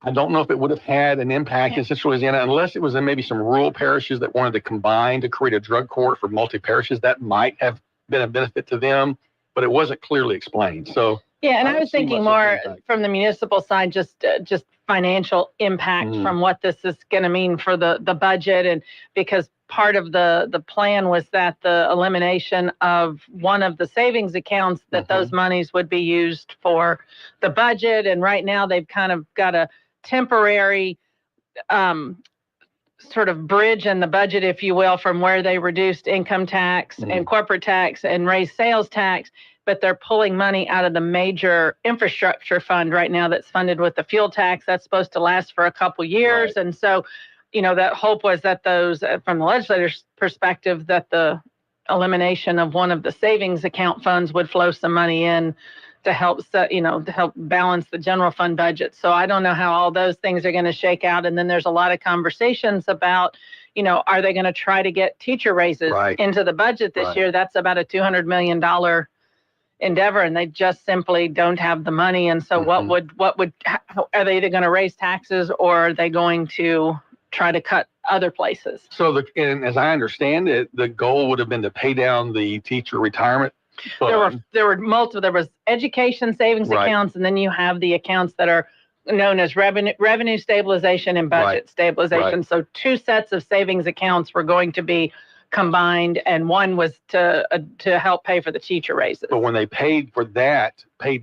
C: I don't know if it would have had an impact in Central Louisiana unless it was in maybe some rural parishes that wanted to combine to create a drug court for multi-parishes. That might have been a benefit to them, but it wasn't clearly explained. So
B: yeah, and I was thinking more from the municipal side, just financial impact from what this is going to mean for the budget, and because part of the plan was that the elimination of one of the savings accounts, that those monies would be used for the budget. And right now they've kind of got a temporary sort of bridge in the budget, if you will, from where they reduced income tax and corporate tax and raised sales tax. But they're pulling money out of the major infrastructure fund right now that's funded with the fuel tax. That's supposed to last for a couple years. Right. And so, you know, that hope was that those, from the legislator's perspective, that the elimination of one of the savings account funds would flow some money in to help, to help balance the general fund budget. So I don't know how all those things are going to shake out. And then there's a lot of conversations about, you know, are they going to try to get teacher raises into the budget this year? That's about a $200 million endeavor, and they just simply don't have the money. And so what would are they either going to raise taxes, or are they going to try to cut other places? So
C: and as I understand it, the goal would have been to pay down the teacher retirement fund.
B: There were multiple. There was education savings accounts, and then you have the accounts that are known as revenue stabilization and budget stabilization. So 2 sets of savings accounts were going to be combined, and one was to help pay for the teacher raises.
C: But when they paid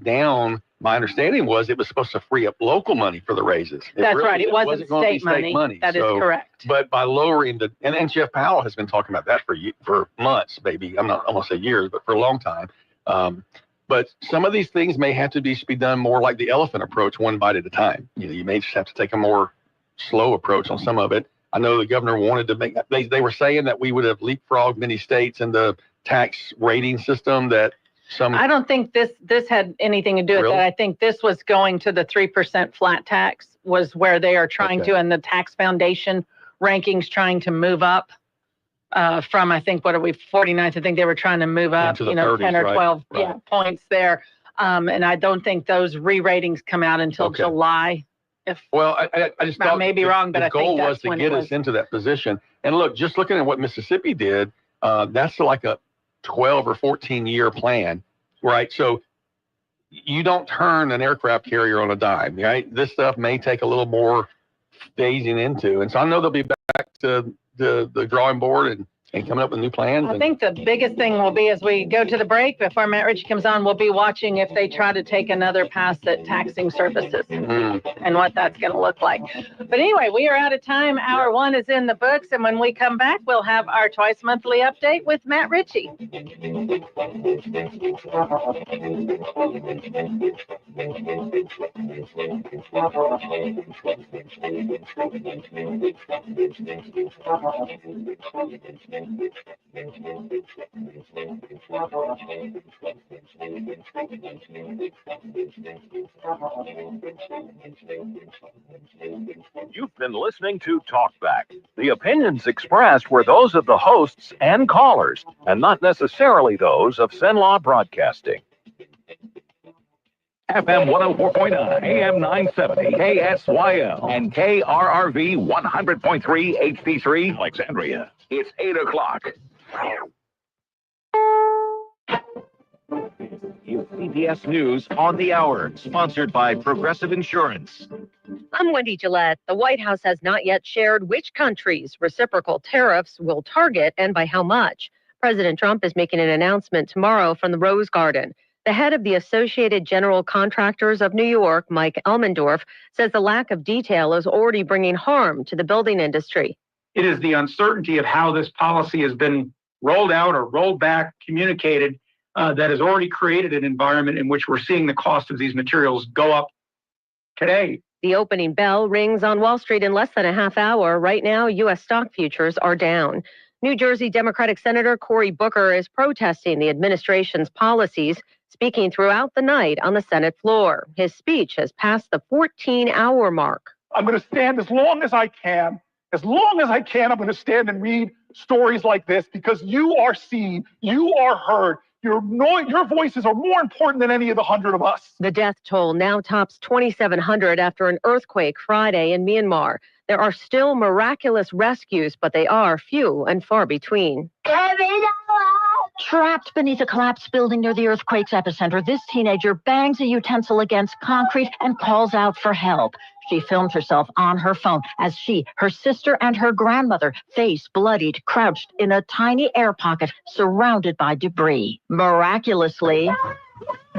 C: down, my understanding was it was supposed to free up local money for the raises.
B: That's right. It wasn't
C: going to be
B: state money. That is correct.
C: But by lowering and Jeff Powell has been talking about that for months, maybe I'm going to say years, but for a long time. But some of these things may have to be done more like the elephant approach, one bite at a time. You may just have to take a more slow approach on some of it. I know the governor wanted to make. They were saying that we would have leapfrogged many states in the tax rating system that. I
B: don't think this had anything to do with that. I think this was going to the 3% flat tax was where they are trying to, and the tax foundation rankings trying to move up from, I think, 49th. I think they were trying to move up, 10 or 12 points there. And I don't think those re-ratings come out until July.
C: I just thought
B: may be wrong, but
C: the
B: I
C: goal
B: think
C: was to get us into that position. And look, just looking at what Mississippi did, that's like a 12 or 14 year plan, right? So you don't turn an aircraft carrier on a dime, right? This stuff may take a little more phasing into. And so I know they'll be back to the drawing board and coming up with new plans.
B: I think the biggest thing will be as we go to the break, before Matt Ritchie comes on, we'll be watching if they try to take another pass at taxing services and what that's going to look like. But anyway, we are out of time. Hour one is in the books. And when we come back, we'll have our twice monthly update with Matt Ritchie.
O: You've been listening to Talkback. The opinions expressed were those of the hosts and callers, and not necessarily those of Cenlaw Broadcasting. FM 104.9, AM 970, KSYL, and KRRV 100.3 HD3, Alexandria. It's 8 o'clock. CBS News on the Hour, sponsored by Progressive Insurance.
P: I'm Wendy Gillette. The White House has not yet shared which countries reciprocal tariffs will target and by how much. President Trump is making an announcement tomorrow from the Rose Garden. The head of the Associated General Contractors of New York, Mike Elmendorf, says the lack of detail is already bringing harm to the building industry.
Q: It is the uncertainty of how this policy has been rolled out or rolled back, communicated, that has already created an environment in which we're seeing the cost of these materials go up today.
P: The opening bell rings on Wall Street in less than a half hour. Right now, U.S. stock futures are down. New Jersey Democratic Senator Cory Booker is protesting the administration's policies, speaking throughout the night on the Senate floor. His speech has passed the 14-hour mark.
R: I'm going to stand as long as I can. As long as I can, I'm going to stand and read stories like this because you are seen, you are heard. Your voices are more important than any of the 100 of us.
P: The death toll now tops 2,700 after an earthquake Friday in Myanmar. There are still miraculous rescues, but they are few and far between.
S: Trapped beneath a collapsed building near the earthquake's epicenter, this teenager bangs a utensil against concrete and calls out for help. She filmed herself on her phone as she, her sister, and her grandmother, face bloodied, crouched in a tiny air pocket surrounded by debris. Miraculously,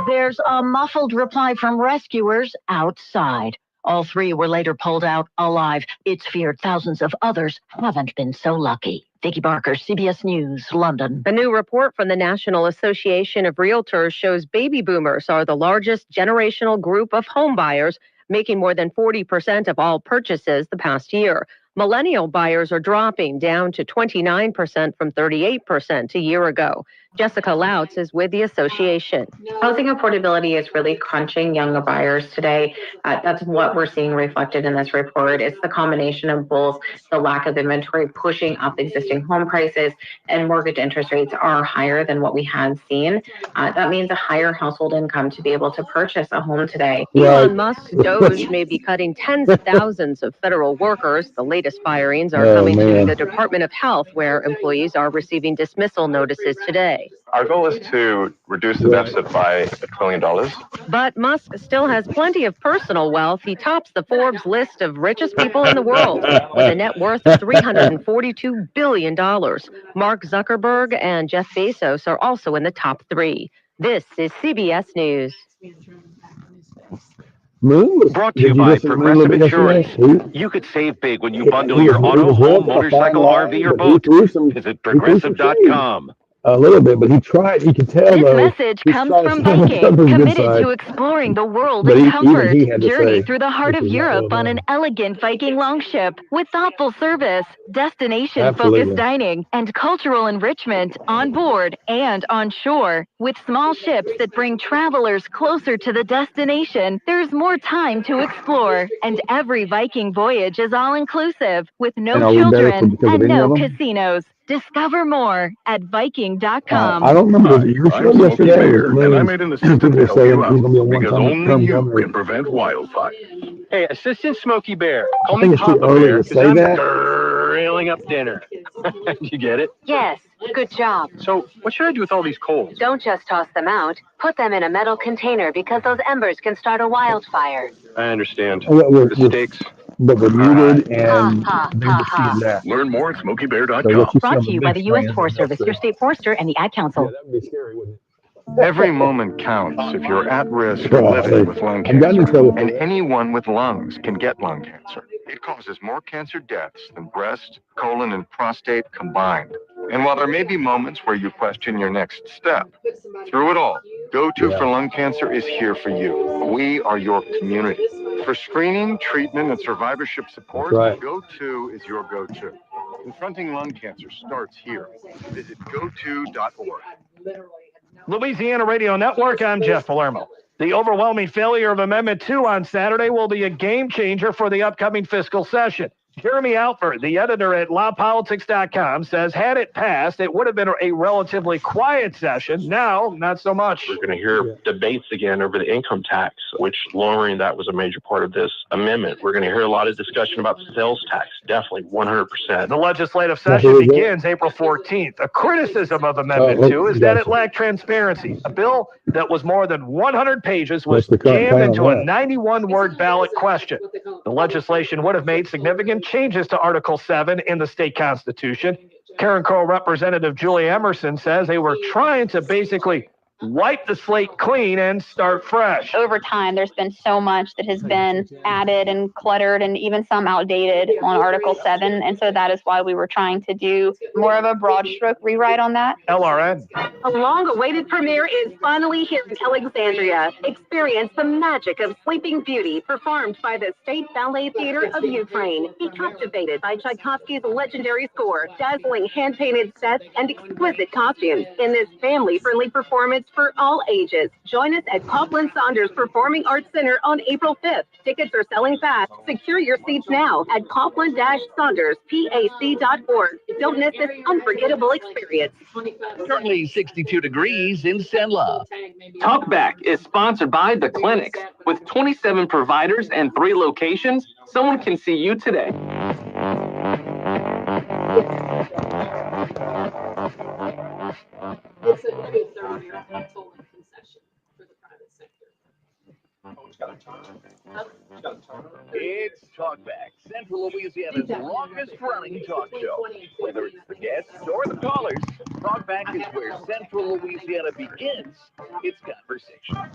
S: there's a muffled reply from rescuers outside. All three were later pulled out alive. It's feared thousands of others haven't been so lucky. Vicki Barker, CBS News, London.
P: A new report from the National Association of Realtors shows baby boomers are the largest generational group of home buyers, making more than 40% of all purchases the past year. Millennial buyers are dropping down to 29% from 38% a year ago. Jessica Lautz is with the association.
T: Housing affordability is really crunching younger buyers today. That's what we're seeing reflected in this report. It's the combination of both the lack of inventory pushing up existing home prices and mortgage interest rates are higher than what we had seen. That means a higher household income to be able to purchase a home today.
P: Elon Musk's Doge may be cutting tens of thousands of federal workers. The latest firings are coming to the Department of Health, where employees are receiving dismissal notices today. Monday.
U: Our goal is to reduce the deficit by $1 trillion.
P: But Musk still has plenty of personal wealth. He tops the Forbes list of richest people in the world with a net worth of $342 billion. Mark Zuckerberg and Jeff Bezos are also in the top 3. This is CBS News.
O: Brought to you by Progressive Insurance. You could save big when you bundle your auto, home, motorcycle, RV, or boat. Visit Progressive.com.
J: A little bit, but he tried. He could tell.
S: This
J: though,
S: message comes from Viking, committed to exploring the world
J: But
S: in
J: he-
S: comfort.
J: even he had to
S: Journey
J: say,
S: through the heart
J: this
S: of
J: is not
S: Europe
J: well
S: on an
J: done.
S: elegant Viking longship with thoughtful service, destination-focused
J: Absolutely.
S: dining, and cultural enrichment on board and on shore. With small ships that bring travelers closer to the destination, there's more time to explore. And every Viking voyage is all-inclusive, with
J: And
S: no
J: are we better
S: children
J: because of
S: and
J: any
S: no
J: of them?
S: casinos. Discover more at Viking.com.
J: I don't remember. Was it your show
V: I'm Smokey
J: yesterday?
V: Bear,
J: Or was it
V: and I
J: Moon's?
V: made an assistant to
J: People
V: help
J: saying
V: you
J: he's going to be a
V: out, because
J: one-time
V: only
J: term
V: you
J: governor.
V: can prevent wildfire.
K: Hey, Assistant Smokey Bear. Call
J: I
K: me
J: think it's too
K: Papa
J: early
K: Bear,
J: to
K: because
J: say
K: I'm
J: that.
K: grilling up dinner. You get it?
I: Yes, good job.
K: So, what should I do with all these coals?
I: Don't just toss them out. Put them in a metal container because those embers can start a wildfire.
K: I understand.
J: We're-
K: The stakes.
J: But we're muted and
I: ha,
J: they
I: ha,
J: just
I: ha.
J: see that.
V: Learn more at
J: So
V: SmokeyBear.com.
J: what you
S: Brought
J: said
S: to you
J: was
S: by
J: big
S: the U.S.
J: strands
S: Forest
J: and
S: Service, your state forester, and the Ad Council.
J: Yeah, that would be scary, wouldn't it?
V: Every moment counts if you're at risk of
J: Golly.
V: living with lung
J: I've gotten in
V: cancer.
J: trouble for
V: And
J: that.
V: anyone with lungs can get lung cancer. It causes more cancer deaths than breast, colon, and prostate combined. And while there may be moments where you question your next step, through it all, Go-To for Lung Cancer is here for you. We are your community. For screening, treatment, and survivorship support,
J: That's right.
V: Go-To is your go-to. Confronting lung cancer starts here. Visit goto.org.
R: Louisiana Radio Network, I'm Jeff Palermo. The overwhelming failure of Amendment 2 on Saturday will be a game changer for the upcoming fiscal session. Jeremy Alford, the editor at LawPolitics.com, says had it passed, it would have been a relatively quiet session. Now, not so much.
W: We're going to hear debates again over the income tax, which lowering that was a major part of this amendment. We're going to hear a lot of discussion about the sales tax, definitely 100%.
R: The legislative session begins April 14th. A criticism of Amendment 2 is that it lacked transparency. A bill that was more than 100 pages was jammed into a 91-word ballot question. The legislation would have made significant changes to Article 7 in the state constitution. Karen Crowe Representative Julie Emerson says they were trying to basically wipe the slate clean and start fresh.
X: Over time, there's been so much that has been added and cluttered and even some outdated on Article 7. And so that is why we were trying to do more of a broad stroke rewrite on that.
R: LRN.
I: A long-awaited premiere is finally here in Alexandria. Experience the magic of Sleeping Beauty, performed by the State Ballet Theater of Ukraine. Be captivated by Tchaikovsky's legendary score, dazzling hand-painted sets, and exquisite costumes in this family-friendly performance for all ages. Join us at Copeland Saunders Performing Arts Center on April 5th. Tickets are selling fast. Secure your seats now at Copeland-SaundersPAC.org. Don't miss this unforgettable experience.
A: Currently 62 degrees in Cenla.
K: Talkback is sponsored by The Clinics. With 27 providers and 3 locations, someone can see you today.
A: It's Talkback, Central Louisiana's longest running talk show. Whether it's the guests or the callers, Talkback is where Central Louisiana begins its conversation.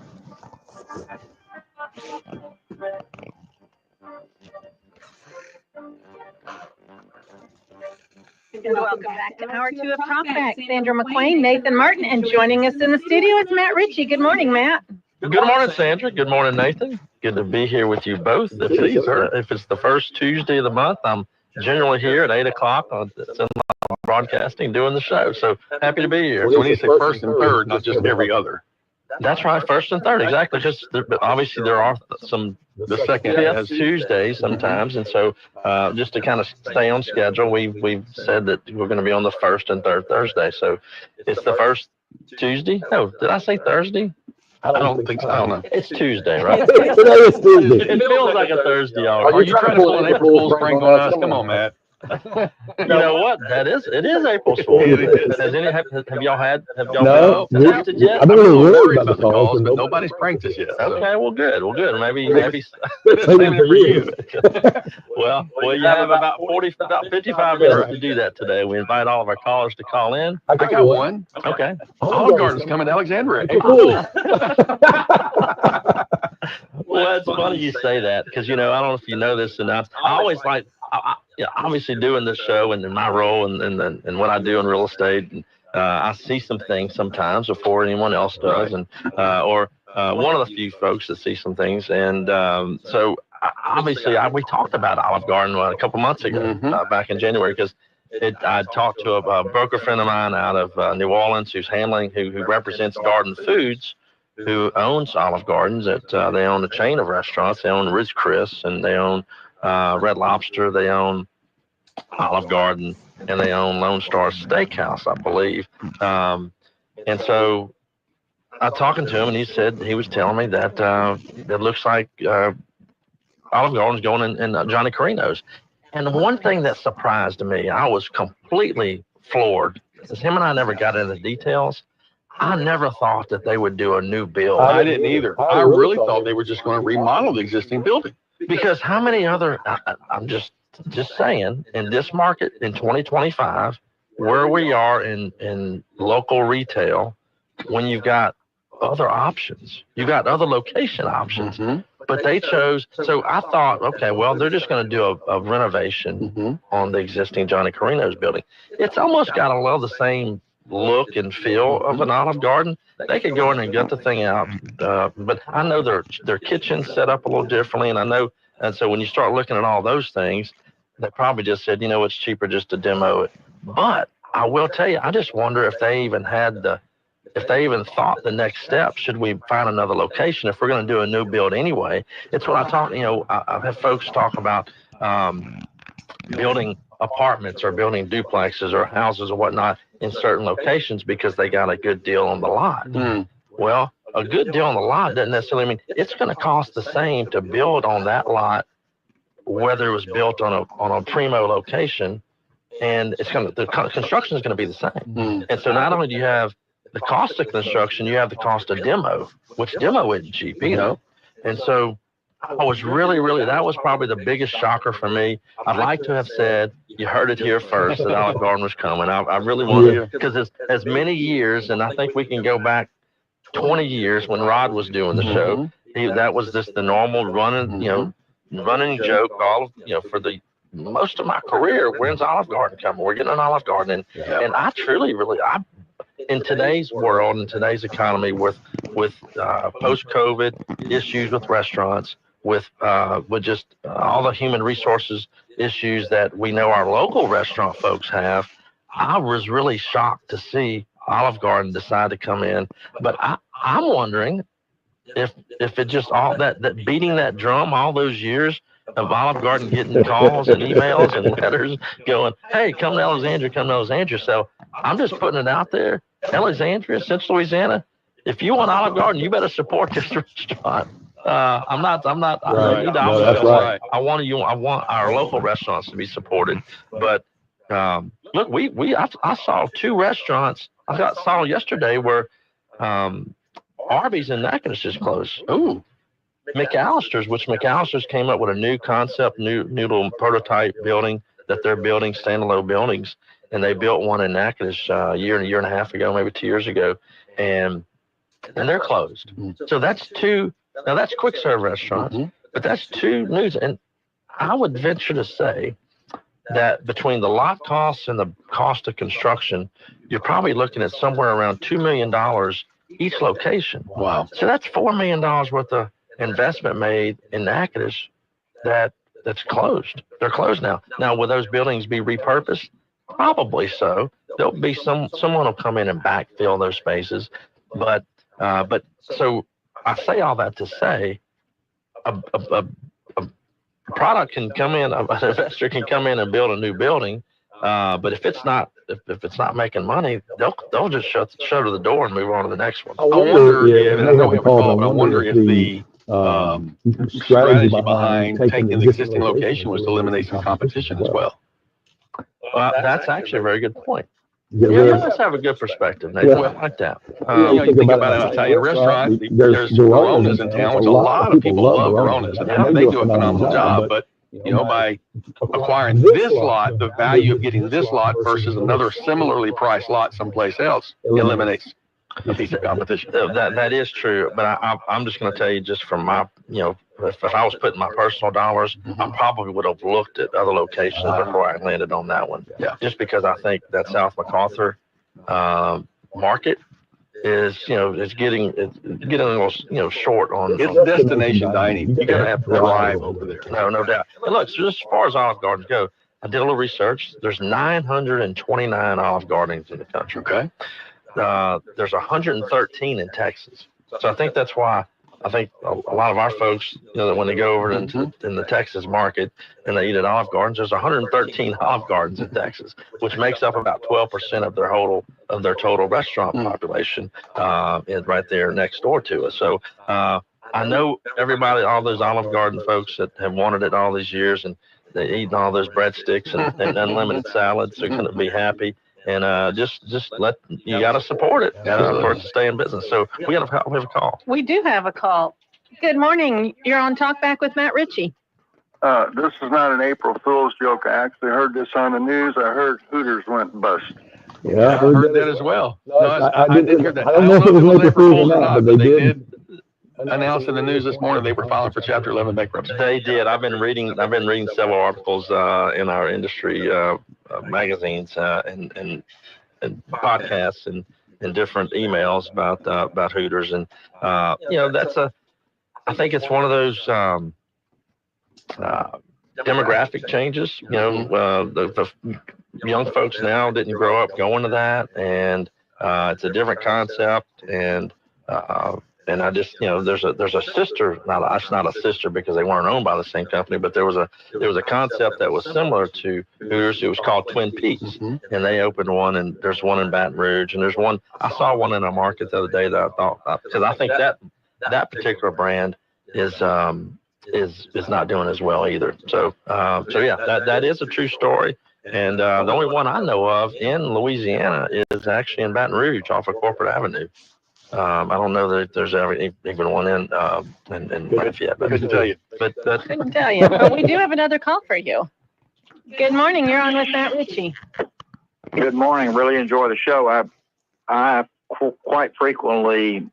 B: And welcome back to Hour 2 of Talkback. Sandra McQueen, Nathan Martin, and joining us in the studio is Matt Ritchie. Good morning, Matt.
Y: Good morning, Sandra. Good morning, Nathan. Good to be here with you both. If it's the first Tuesday of the month, I'm generally here at 8 o'clock on broadcasting, doing the show. So happy to be here.
C: When you say first and third, not just every other.
Y: That's right, first and third, exactly. Just but obviously there are some
C: The second
Y: fifth Tuesdays sometimes, and so just to kind of stay on schedule, we've said that we're going to be on the first and third Thursday. So it's the first Tuesday. No, did I say Thursday?
C: I don't think so. I don't know.
Y: It's Tuesday, right?
C: Today is Tuesday.
Y: It feels like a Thursday already.
C: Are you trying to pull an April Fool's prank on us? Come on, Matt.
Y: You know what? It is April Fool's. Have y'all
J: No,
Y: been tested yet?
J: I've been a little worried
C: about the calls, but nobody's pranked us yet.
Y: Okay, well, good. Maybe
C: saving it for you.
Y: Well, you have about 55 minutes to do that today. We invite all of our callers to call in.
C: I got one.
Y: Okay.
C: Olive Garden's coming to Alexandria.
Y: Well, it's funny you say that because, I don't know if you know this, and I always like, obviously doing this show and in my role and what I do in real estate, and, I see some things sometimes before anyone else does, and or one of the few folks that see some things, and so obviously we talked about Olive Garden a couple months ago, back in January, because I talked to a broker friend of mine out of New Orleans who represents Garden Foods, who owns Olive Gardens. They own a chain of restaurants. They own Ritz Chris, and they own Red Lobster. They own Olive Garden, and they own Lone Star Steakhouse, I believe. And so I talking to him, and he was telling me that it looks like Olive Garden's going in Johnny Carino's. And the one thing that surprised me, I was completely floored, because him and I never got into the details. I never thought that they would do a new build.
C: I didn't either. I really thought they were just going to remodel the existing building.
Y: Because how many other, I'm just saying, in this market in 2025, where we are in local retail, when you've got other options, you've got other location options, but they chose. So I thought, okay, well, they're just going to do a renovation on the existing Johnny Carino's building. It's almost got a lot of the same look and feel of an Olive Garden. They could go in and gut the thing out, but I know their kitchen's set up a little differently, and so when you start looking at all those things, they probably just said, it's cheaper just to demo it. But I will tell you, I just wonder if they even thought the next step. Should we find another location if we're going to do a new build anyway? It's what I talk. I've had folks talk about building apartments or building duplexes or houses or whatnot in certain locations because they got a good deal on the lot. Well, a good deal on the lot doesn't necessarily mean it's going to cost the same to build on that lot, whether it was built on a primo location, and the construction is going to be the same. And so not only do you have the cost of construction, you have the cost of demo, which demo isn't cheap either. And so I was really, that was probably the biggest shocker for me. I'd like to have said, you heard it here first, that Olive Garden was coming. I really wanted, because as many years, and I think we can go back 20 years when Rod was doing the show, that was just the normal running joke for the most of my career. When's Olive Garden coming? We're getting an Olive Garden. And I truly, in today's world, in today's economy, with post-COVID issues with restaurants, with just all the human resources issues that we know our local restaurant folks have, I was really shocked to see Olive Garden decide to come in. But I'm wondering if it just all that beating that drum all those years of Olive Garden getting calls and emails and letters going, hey, come to Alexandria. So I'm just putting it out there. Alexandria, Central Louisiana, if you want Olive Garden, you better support this restaurant. I'm not.
J: Right. That's right.
Y: I want our local restaurants to be supported. But look, I saw two restaurants. I saw yesterday where Arby's in Natchitoches just closed. Ooh. McAllister's came up with a new concept, new little prototype building that they're building, standalone buildings, and they built one in Natchitoches a year and a half ago, maybe 2 years ago, and they're closed. So that's two. Now that's quick serve restaurants, but that's two news. And I would venture to say that between the lot costs and the cost of construction, you're probably looking at somewhere around $2 million each location.
C: Wow.
Y: So that's $4 million worth of investment made in Natchitoches that's closed. They're closed now. Now, will those buildings be repurposed? Probably so. There'll be someone will come in and backfill those spaces. But so I say all that to say a product can come in, an investor can come in and build a new building, but if it's not making money, they'll just shut the door and move on to the next one.
C: I wonder if the strategy behind taking the existing location was to eliminate some competition as well.
Y: Well, that's actually a very good point. You must have a good perspective, Nathan. I like that.
C: You think about an Italian restaurant, there's Verona's in town, which a lot of people love Verona's, and they do a phenomenal job. But by acquiring this lot, the value of getting this lot versus another similarly priced lot someplace else eliminates a piece of competition.
Y: That is true, but I'm just going to tell you, just from my, if I was putting my personal dollars, I probably would have looked at other locations before I landed on that one.
C: Yeah.
Y: Just because I think that South MacArthur market is, it's getting a little, short on.
C: It's destination dining. You got to have to drive over there.
Y: No doubt. And look, so just as far as Olive Gardens go, I did a little research. There's 929 Olive Gardens in the country.
C: Okay.
Y: There's 113 in Texas. So I think that's why I think a lot of our folks, that when they go over in the Texas market and they eat at Olive Gardens, there's 113 Olive Gardens in Texas, which makes up about 12% of their total restaurant population, right there next door to us. So I know everybody, all those Olive Garden folks that have wanted it all these years, and they eating all those breadsticks and unlimited salads, they're going to be happy. And just you got to support it for it to stay in business. So we have a call.
B: We do have a call. Good morning. You're on Talkback with Matt Ritchie.
D: This is not an April Fool's joke. I actually heard this on the news. I heard Hooters went bust.
C: Yeah, I heard that as well. No, I didn't hear that.
J: I don't know if it was April Fool's or not, but they did
C: announced in the news this morning they were filing for Chapter 11 bankruptcy.
Y: They did. I've been reading several articles in our industry magazines and podcasts and different emails about Hooters, and I think it's one of those demographic changes. The young folks now didn't grow up going to that, and it's a different concept, and I just, there's a sister, it's not a sister because they weren't owned by the same company, but there was a concept that was similar to Hooters. It was called Twin Peaks, and they opened one, and there's one in Baton Rouge, and there's one, I saw one in our market the other day that I thought, because I think that particular brand is not doing as well either. So yeah, that is a true story. And the only one I know of in Louisiana is actually in Baton Rouge off of Corporate Avenue. I don't know that there's even one in life yet. But
C: couldn't tell you.
B: Couldn't tell you. But we do have another call for you. Good morning. You're on with Matt Ritchie.
E: Good morning. Really enjoy the show. I quite frequently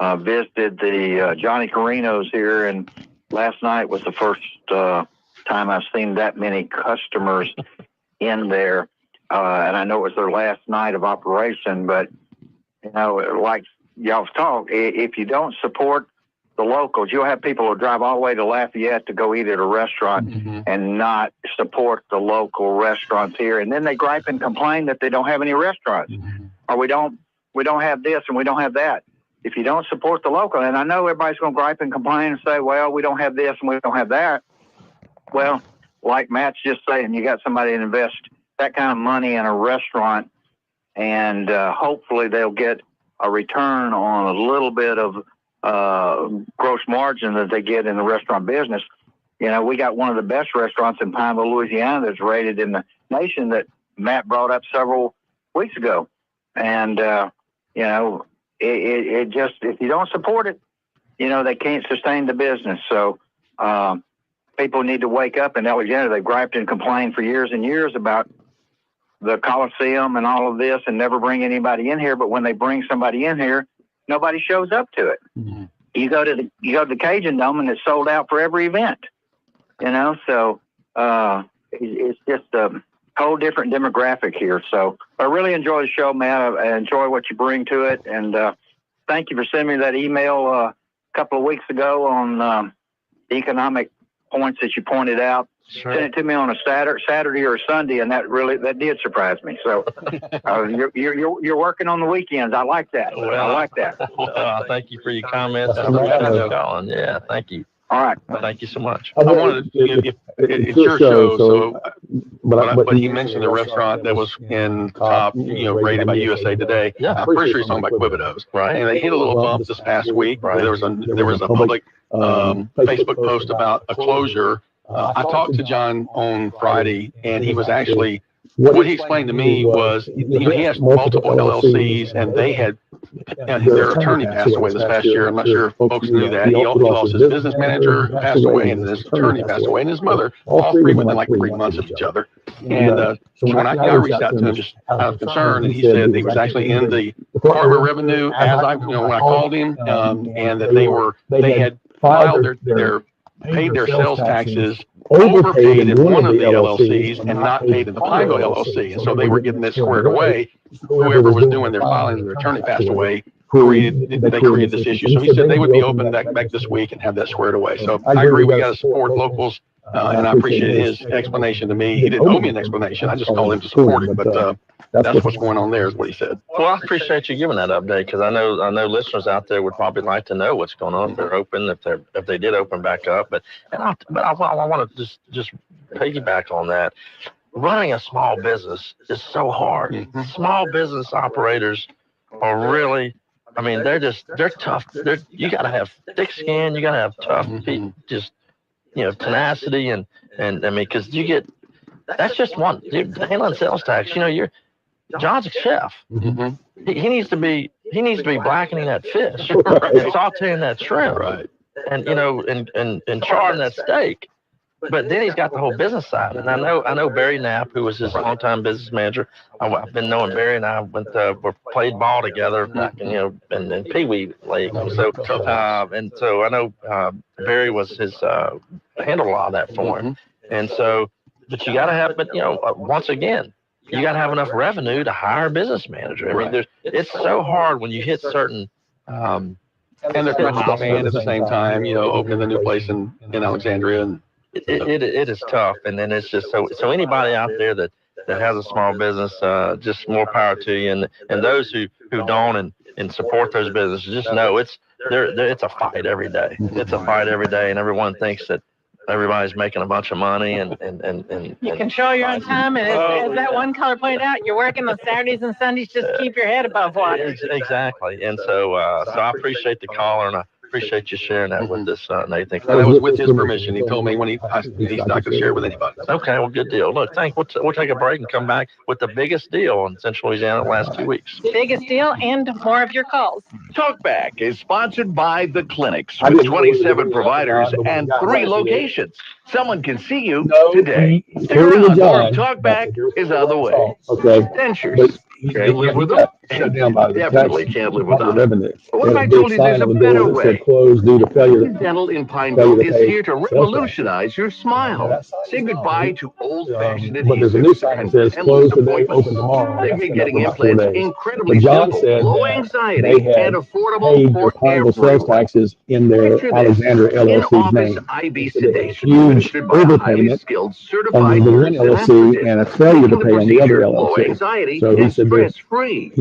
E: visited the Johnny Carino's here, and last night was the first time I've seen that many customers in there. And I know it was their last night of operation, but like y'all's talk, if you don't support the locals, you'll have people who drive all the way to Lafayette to go eat at a restaurant and not support the local restaurants here. And then they gripe and complain that they don't have any restaurants, or we don't have this and we don't have that. If you don't support the local, and I know everybody's going to gripe and complain and say, well, we don't have this and we don't have that. Well, like Matt's just saying, you got somebody to invest that kind of money in a restaurant, and hopefully they'll get a return on a little bit of gross margin that they get in the restaurant business. We got one of the best restaurants in Pineville, Louisiana that's rated in the nation that Matt brought up several weeks ago. And, it just, if you don't support it, they can't sustain the business. So people need to wake up. In Alexander, they griped and complained for years and years about the Coliseum and all of this and never bring anybody in here. But when they bring somebody in here, nobody shows up to it. You go to the Cajun Dome and it's sold out for every event, so it's just a whole different demographic here. So I really enjoy the show, Matt. I enjoy what you bring to it. And thank you for sending me that email a couple of weeks ago on the economic points that you pointed out. Sure. Send it to me on a Saturday or a Sunday, and that did surprise me. So you're working on the weekends. I like that. I like that.
Y: Thank you for your comments. I appreciate you calling. Yeah, thank you.
E: All right.
Y: Thank you so much.
C: I wanted it's your show, but you mentioned the restaurant that was in top, rated by USA Today.
Y: Yeah,
C: I'm pretty sure you're talking about Quibido's,
Y: right?
C: And they hit a little bump this past week. Right. There was a public Facebook post about a closure I talked to John on Friday, and he was actually, what he explained to me was, he has multiple LLCs, and they had, their attorney passed away this past year. I'm not sure if folks knew that. He lost his business manager, passed away, and his attorney passed away, and his mother, all three within like 3 months of each other. And so when I reached out to him just out of concern, and he said he was actually in the Department of Revenue as when I called him, and that they had filed paid their sales taxes, overpaid in one of the LLCs and not paid in the Pineville LLC. And so they were getting this squared away. Whoever was doing their filing, their attorney passed away, they created this issue. So he said they would be open back this week and have that squared away. So I agree, we got to support locals. And I appreciate his explanation to me. He didn't owe me an explanation. I just called him to support it. But that's what's going on there, is what he said.
Y: Well, I appreciate you giving that update, because I know listeners out there would probably like to know what's going on. If they're open, if they did open back up. But I want to just piggyback on that. Running a small business is so hard. Mm-hmm. Small business operators are really, I mean, they're tough. You got to have thick skin. You got to have tough, just, tenacity and I mean, because that's just one. Handling sales tax. John's a chef. Mm-hmm. He needs to be blackening that fish and sauteing that shrimp, right? And and charring that steak. But then he's got the whole business side. And I know Barry Knapp, who was his longtime business manager. I've been knowing Barry, and I we played ball together back in Pee Wee League. So I know Barry was his handled a lot of that for him. And so, but you got to have, once again, you got to have enough revenue to hire a business manager. I mean, it's so hard when you hit certain.
C: And they're trying to expand at the same time, opening the new place in Alexandria. And
Y: it is tough. And then it's just so anybody out there that has a small business, just more power to you. And those who don't and support those businesses, just know it's a fight every day. It's a fight every day, and everyone thinks that everybody's making a bunch of money and
B: you control your own time, and as that one caller pointed out, you're working on Saturdays and Sundays, just keep your head above water.
Y: Exactly. And so I appreciate the caller, and I appreciate you sharing that with us, Nathan.
C: That was with his permission. He told me when he's not going to share it with anybody.
Y: Okay, well, good deal. Look, we'll take a break and come back with the biggest deal in Central Louisiana the last 2 weeks.
B: Biggest deal and more of your calls.
A: Talkback is sponsored by The Clinics, with 27 providers and 3 locations. Someone can see you today. Stick around. More of Talkback is on the way.
J: Okay.
A: Dentures. Can't live without
J: shut down by the
A: definitely can't live without
J: revenue.
A: But what if I told you there's a better way?
J: Closed due to failure.
A: Dental in Pineville is here to revolutionize your smile. Say goodbye to old-fashioned adhesives.
J: But there's a new sign that says closed today, open tomorrow.
A: They've been getting implants incredibly simple, low anxiety, and affordable for
J: everyone. Sales taxes in their Alexandria LLC's name.
A: IV sedation,
J: Huge overpayment on the one LLC and a failure to pay on the other LLC. So he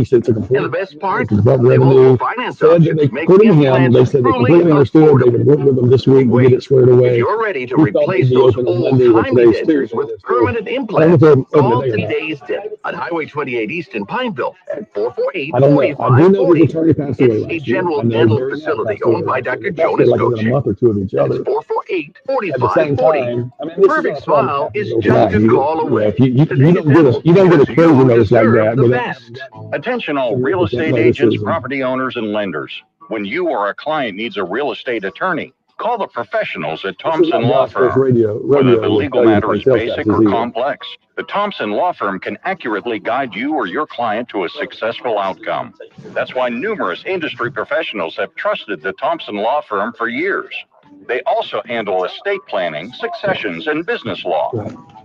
J: said it's a complete.
A: And the best part,
J: revenue said that they including him. They said they completely understood. They would work with them this week to get it squared away.
A: If you're ready to replace those old-timey dentures with permanent implants, call today's dent on Highway 28 East in Pineville at 448-4540. It's a general dental facility owned by Dr. Jonas Goche. That's 448-4540. Perfect smile is just a call away.
J: You don't get a crazy notice like that.
F: Attention all real estate agents, property owners, and lenders. When you or a client needs a real estate attorney, call the professionals at Thompson Law Firm. Whether the legal matter is basic or complex, the Thompson Law Firm can accurately guide you or your client to a successful outcome. That's why numerous industry professionals have trusted the Thompson Law Firm for years. They also handle estate planning, successions, and business law.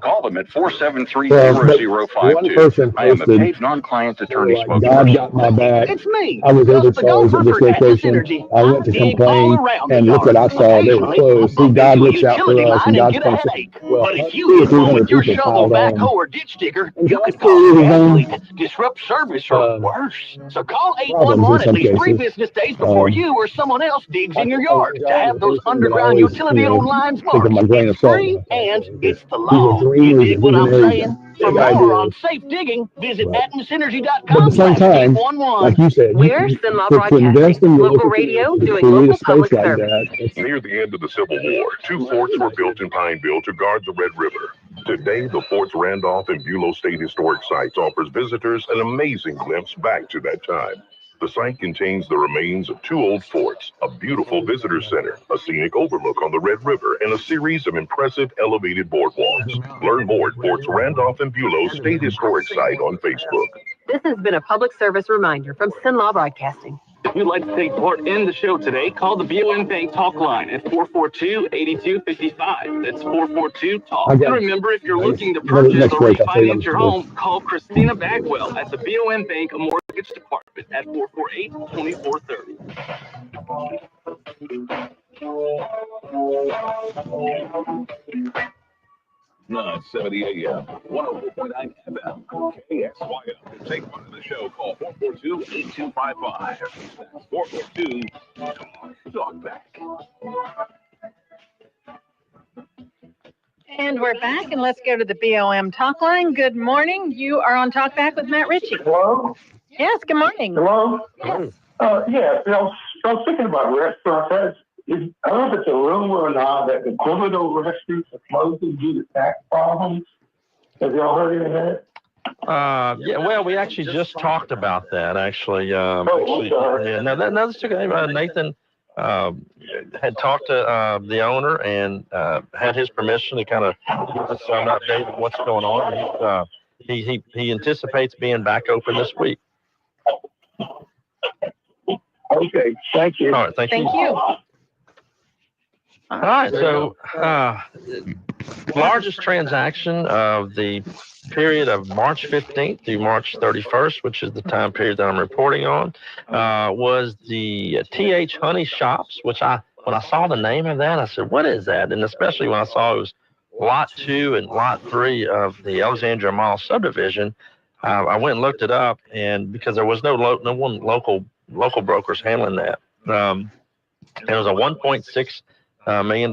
F: Call them at 473-0052. I am a paid non-client attorney spokesperson.
J: God got my back.
A: It's me.
J: I was overcharged at this location. I went to complain, and look what I saw. They were closed. See, God looks out for us, and God's going to say, well,
A: but if you hit one with your shovel, backhoe, or ditch digger, you could cause gas leak, disrupt service, or worse. So call 811 at least 3 business days before you or someone else digs in your yard to have those underground utility-owned lines marked. It's free, and it's the law. You dig what I'm saying?
K: For more on safe digging, visit atmosenergy.com.
J: But at the same time, like you said,
P: We're Sinlaw
J: to invest
P: Broadcasting,
J: in your
P: local
J: local
P: radio
J: community,
P: doing
J: create a
P: local
J: space
P: public
J: like
P: service.
J: that.
O: Near the end of the Civil War, 2 forts were built in Pineville to guard the Red River. Today, the Forts Randolph and Bulow State Historic Sites offers visitors an amazing glimpse back to that time. The site contains the remains of 2 old forts, a beautiful visitor center, a scenic overlook on the Red River, and a series of impressive elevated boardwalks. Learn more at Forts Randolph and Bulow State Historic Site on Facebook.
P: This has been a public service reminder from Sinlaw Broadcasting.
K: If you'd like to take part in the show today, call the BOM Bank Talkline at 442-8255. That's 442-TALK. And remember, if you're looking to purchase or refinance your home, call Christina Bagwell at the BOM Bank Mortgage Department at 448-2430.
O: 970 AM, 104.9 FM, KSYO. To take part in the show, call 442-8255. That's 442-TALK.
B: And we're back, and let's go to the BOM Talkline. Good morning. You are on Talkback with Matt Ritchie.
G: Hello?
B: Yes, good morning.
G: Hello?
B: Yes.
G: Yeah, I was thinking about restaurants. I don't know if it's a rumor or not that the criminal restaurants are closing due to tax problems. Have y'all heard any of that?
Y: Yeah, well, we actually just talked about that, actually.
G: Sorry.
Y: Yeah, no, that's okay. Nathan had talked to the owner and had his permission to kind of give us an update of what's going on. He anticipates being back open this week.
G: Okay, thank you.
Y: All right, thank you.
B: Thank you.
Y: All right, so largest transaction of the period of March 15th through March 31st, which is the time period that I'm reporting on, was the T.H. Honey Shops, which when I saw the name of that, I said, what is that? And especially when I saw it was Lot 2 and Lot 3 of the Alexandria Mall subdivision, I went and looked it up, and because there was no one local brokers handling that. It was a $1.6 million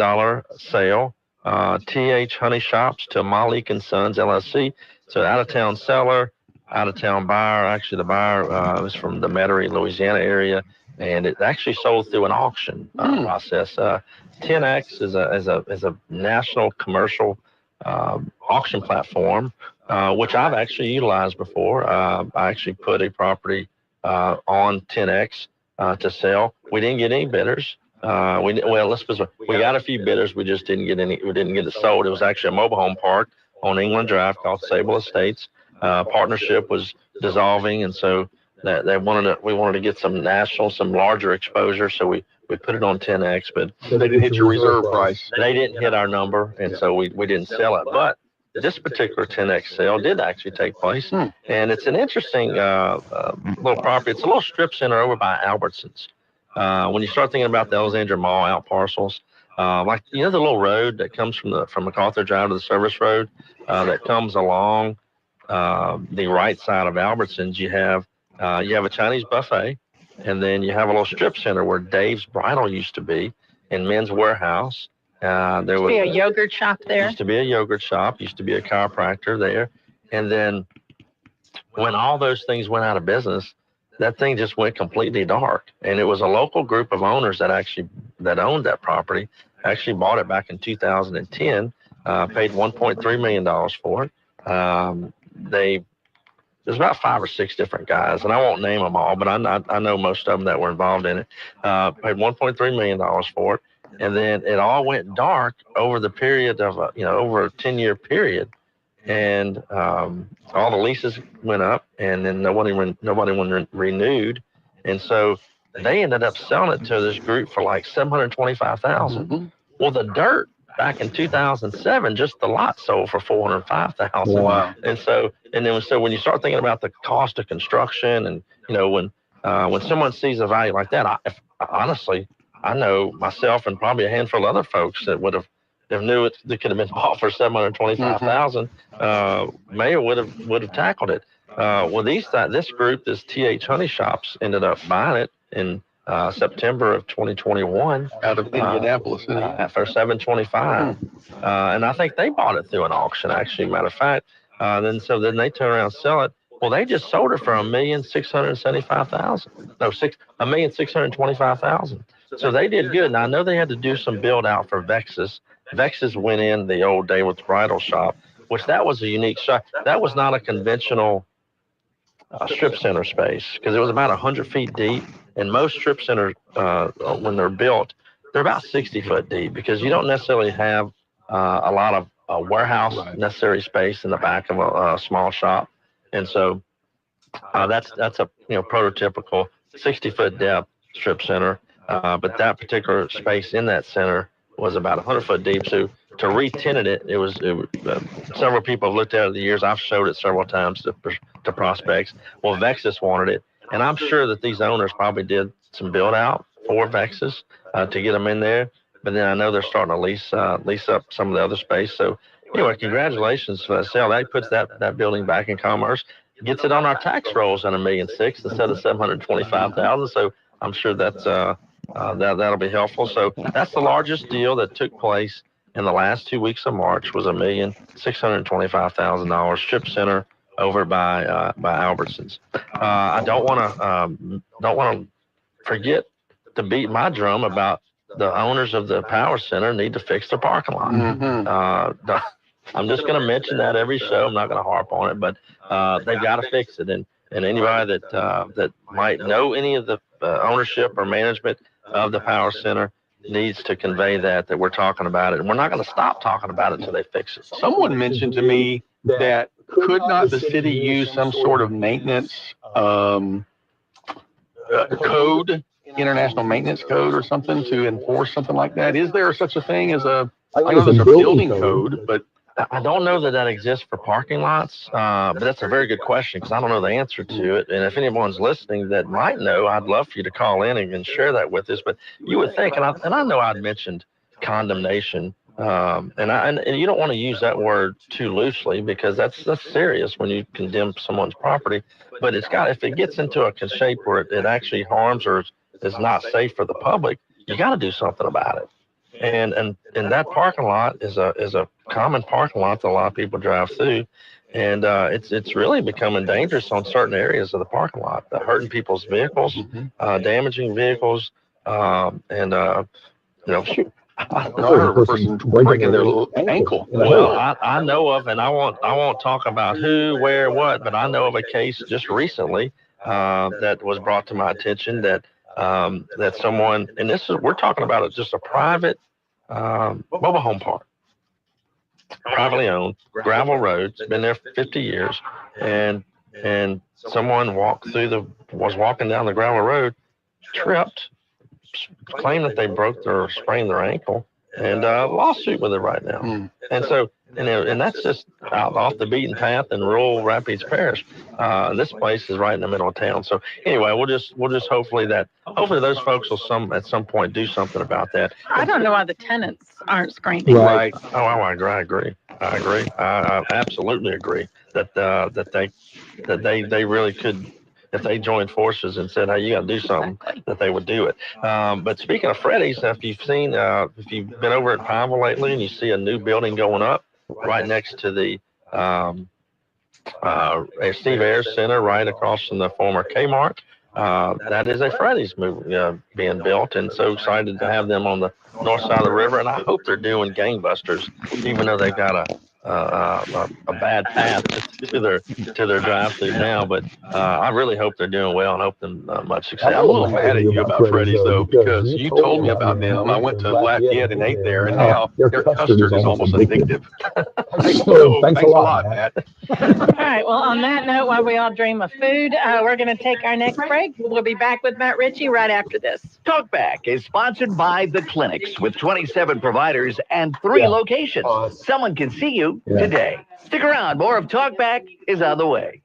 Y: sale. T.H. Honey Shops to Malik & Sons, LLC. So out-of-town seller, out-of-town buyer. Actually, the buyer was from the Metairie, Louisiana area, and it actually sold through an auction process. 10X is a national commercial auction platform, which I've actually utilized before. I actually put a property on 10X to sell. We didn't get any bidders. We got a few bidders. We just didn't get any. We didn't get it sold. It was actually a mobile home park on England Drive called Sable Estates. Partnership was dissolving, and so we wanted to get some larger exposure. So we put it on 10X, but
C: they didn't hit your reserve price.
Y: They didn't hit our number, and so we didn't sell it. But this particular 10X sale did actually take place, and it's an interesting little property. It's a little strip center over by Albertsons. When you start thinking about the Alexandria Mall out parcels, like the little road that comes from MacArthur Drive to the service road that comes along the right side of Albertsons, you have a Chinese buffet, and then you have a little strip center where Dave's Bridal used to be, and Men's Warehouse. There used
B: to be a yogurt shop there.
Y: Used to be a yogurt shop. Used to be a chiropractor there, and then when all those things went out of business, that thing just went completely dark. And it was a local group of owners that owned that property, actually bought it back in 2010, paid $1.3 million for it. There's about 5 or 6 different guys, and I won't name them all, but I know most of them that were involved in it. Paid $1.3 million for it. And then it all went dark over the period of, over a 10-year period. And all the leases went up, and then nobody renewed, and so they ended up selling it to this group for like $725,000. Well, the dirt back in 2007, just the lot sold for $405,000.
C: Wow.
Y: And so when you start thinking about the cost of construction, and when someone sees a value like that, honestly, I know myself and probably a handful of other folks that would have. If knew it could have been bought for $725,000, Mayor would have tackled it. This group, this T.H. Honey Shops, ended up buying it in September of 2021
C: out of Indianapolis
Y: for $725, and I think they bought it through an auction. Actually, matter of fact, Then they turn around and sell it. Well, they just sold it for $1,675,000. No, $1,625,000. So they did good. Now I know they had to do some build out for Vexus. Vexus went in the old David's Bridal Shop, which that was a unique shop. That was not a conventional strip center space because it was about 100 feet deep. And most strip centers, when they're built, they're about 60 foot deep because you don't necessarily have a lot of warehouse necessary space in the back of a small shop. And so that's a prototypical 60 foot depth strip center. But that particular space in that center was about 100 foot deep. So to re-tenant it, it was several people have looked at it over the years. I've showed it several times to prospects. Well, Vexus wanted it. And I'm sure that these owners probably did some build out for Vexus to get them in there. But then I know they're starting to lease up some of the other space. So anyway, congratulations for that sale. That puts that building back in commerce, gets it on our tax rolls at $1.6 million instead of $725,000. So I'm sure that's that'll be helpful. So that's the largest deal that took place in the last 2 weeks of March was $1,625,000 strip center over by Albertsons. I don't want to forget to beat my drum about the owners of the power center need to fix their parking lot. I'm just going to mention that every show. I'm not going to harp on it, but they've got to fix it. And anybody that might know any of the ownership or management of the power center needs to convey that we're talking about it. And we're not going to stop talking about it until they fix it.
C: Someone mentioned to me that could not the city use some sort of maintenance code, international maintenance code or something to enforce something like that? Is there such a thing as I know there's a building code, but
Y: I don't know that exists for parking lots, but that's a very good question because I don't know the answer to it. And if anyone's listening that might know, I'd love for you to call in and share that with us. But you would think, and I know I'd mentioned condemnation, and you don't want to use that word too loosely because that's serious when you condemn someone's property. But if it gets into a shape where it actually harms or is not safe for the public, you got to do something about it. And that parking lot is a common parking lot that a lot of people drive through, and it's really becoming dangerous on certain areas of the parking lot, hurting people's vehicles, damaging vehicles, and shoot.
C: I heard a person breaking their ankle.
Y: Well, I know of, and I won't talk about who, where, what, but I know of a case just recently that was brought to my attention that someone, and we're talking about just a private mobile home park, privately owned, gravel road. It's been there for 50 years, and someone was walking down the gravel road, tripped, claimed that they sprained their ankle, and lawsuit with it right now. And so, and that's just out off the beaten path in rural Rapides Parish. This place is right in the middle of town. So anyway, we'll just hopefully those folks will at some point do something about that.
B: I don't know why the tenants aren't screaming.
Y: Right. Oh, I agree. I absolutely agree that they really could. If they joined forces and said, "Hey, you got to do something," that they would do it. But speaking of Freddy's, if you've been over at Pineville lately and you see a new building going up right next to the Steve Ayers Center, right across from the former Kmart, that is a Freddy's being built, and so excited to have them on the north side of the river. And I hope they're doing gangbusters, even though they've got a bad path to their drive-through now, but I really hope they're doing well and hope them much success.
C: I'm a little mad at you about Freddy's though, because you told me about them. I went to Lafayette and ate there, and now their custard is almost addictive. Thanks a lot, Matt.
B: All right. Well, on that note, while we all dream of food, we're going to take our next break. We'll be back with Matt Ritchie right after this.
A: Talkback is sponsored by The Clinics with 27 providers and 3 locations. Someone can see you today. Stick around. More of Talkback is on the way.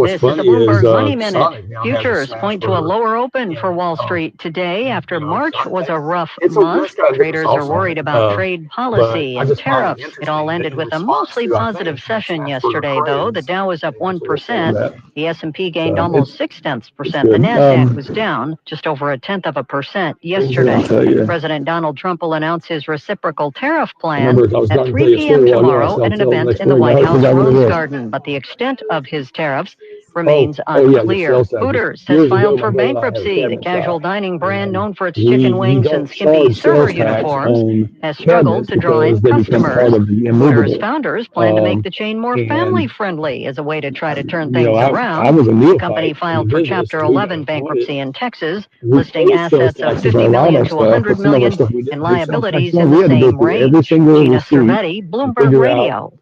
J: This is a Bloomberg Money Minute.
B: Futures point to a lower open for Wall Street today after March was a rough month. Traders are worried about trade policy and tariffs. It all ended with a mostly positive session yesterday, though. The Dow was up 1%. The S&P gained almost 0.6%. The Nasdaq was down just over 0.1% yesterday. President Donald Trump will announce his reciprocal tariff plan at 3 p.m. tomorrow at an event in the White House Rose Garden. But the extent of his tariffs remains unclear. Hooters has filed for bankruptcy. The casual dining brand known for its chicken wings and skimpy server uniforms has struggled to draw in customers. Hooters founders plan to make the chain more family-friendly as a way to try to turn things around. The company filed for Chapter 11 bankruptcy in Texas, listing assets of $50 million to $100 million and liabilities in the same range. Gina Cervetti, Bloomberg Radio.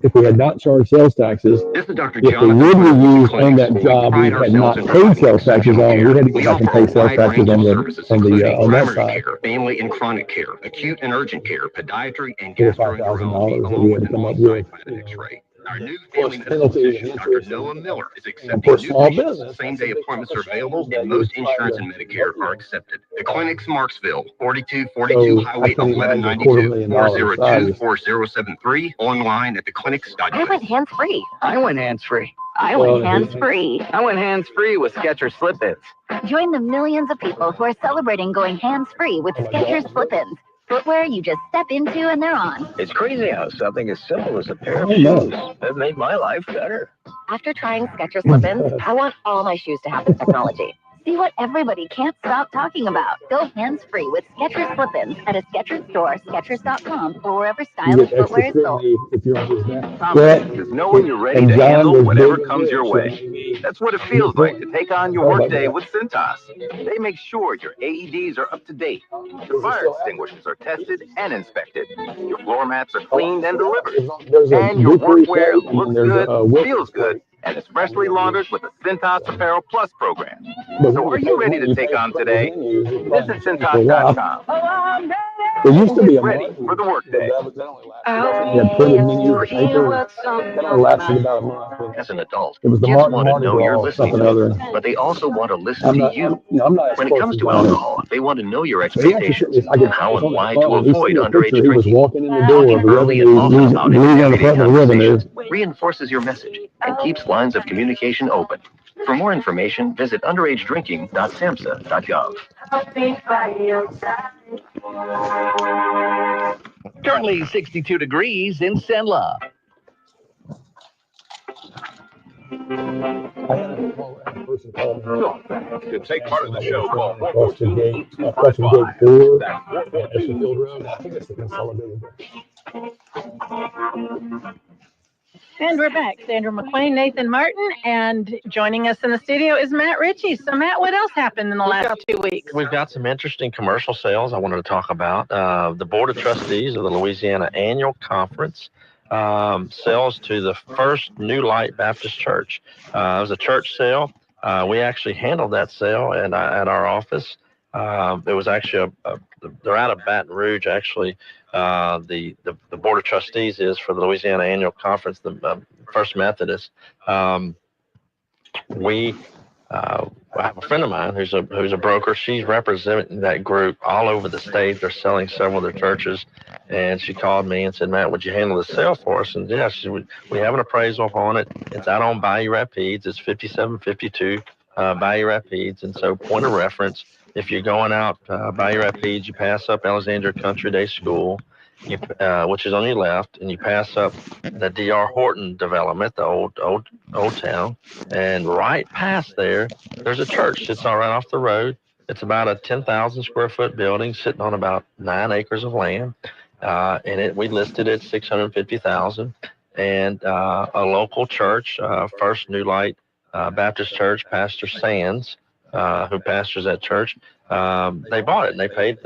J: If we had not charged sales taxes, if the wood we used on that job we had not paid sales taxes on, we had to go back and pay sales taxes on that side.
F: Family and chronic care, acute and urgent care, podiatry, and
J: $4,000 or $5,000 that we had to come up with.
F: Our new family medicine physician, Dr. Noah Miller, is accepting new patients. Same-day appointments are available, and most insurance and Medicare are accepted. The clinic's Marksville, 4242 Highway 1192, 402-4073, online at theclinics.com.
H: I went hands-free.
L: I went hands-free.
H: I went hands-free.
L: I went hands-free with Skechers Slip-ins.
H: Join the millions of people who are celebrating going hands-free with Skechers Slip-ins. Footwear you just step into and they're on.
L: It's crazy how something as simple as a pair of shoes has made my life better.
H: After trying Skechers Slip-ins, I want all my shoes to have this technology. See what everybody can't stop talking about. Go hands-free with Skechers Slip-ins at a Skechers store, Skechers.com, or wherever stylish footwear is sold.
F: Because knowing you're ready to handle whatever comes your way. That's what it feels like to take on your workday with Cintas. They make sure your AEDs are up to date, your fire extinguishers are tested and inspected, your floor mats are cleaned and delivered, and your workwear looks good, feels good, and is freshly laundered with the Cintas Apparel Plus program. So are you ready to take on today? Visit Cintas.com.
J: There used to be a
F: ready for the workday.
J: Lasted about a month.
F: As an adult,
J: It was the
F: kids
J: Martin
F: want to know you're listening to
J: other.
F: them, but they also want to listen to you.
J: I'm not
F: When it comes to alcohol, they want to know your expectations and how and why to avoid underage
J: He was
F: drinking.
J: walking in the door
F: Talking
J: of
F: early and often about
J: Louisiana
F: everyday
J: Department of Revenue.
F: conversations reinforces your message and keeps lines of communication open. For more information, visit underagedrinking.samhsa.gov.
A: Currently 62 degrees in Cenla.
O: To take part in the show, call
J: Across the gate,
O: 442-8255.
J: gate 4,
O: That's
J: Field Road. I think it's the consolidated.
B: And we're back. Sandra McQueen, Nathan Martin, and joining us in the studio is Matt Ritchie. So, Matt, what else happened in the last 2 weeks?
Y: We've got some interesting commercial sales I wanted to talk about. The Board of Trustees of the Louisiana Annual Conference sales to the First New Light Baptist Church. It was a church sale. We actually handled that sale at our office. It was actually they're out of Baton Rouge, actually. The Board of Trustees is for the Louisiana Annual Conference, the First Methodist. I have a friend of mine who's a broker. She's representing that group all over the state. They're selling several of their churches, and she called me and said, "Matt, would you handle the sale for us?" And yeah, we have an appraisal on it. It's out on Bayou Rapides. It's 5752 Bayou Rapides, and so point of reference. If you're going out Bayou Rapides, you pass up Alexandria Country Day School, which is on your left, and you pass up the D.R. Horton development, the old town, and right past there's a church. It's all right off the road. It's about a 10,000 square foot building sitting on about 9 acres of land, and we listed it at $650,000. And a local church, First New Light Baptist Church, Pastor Sands, who pastors that church, they bought it and they paid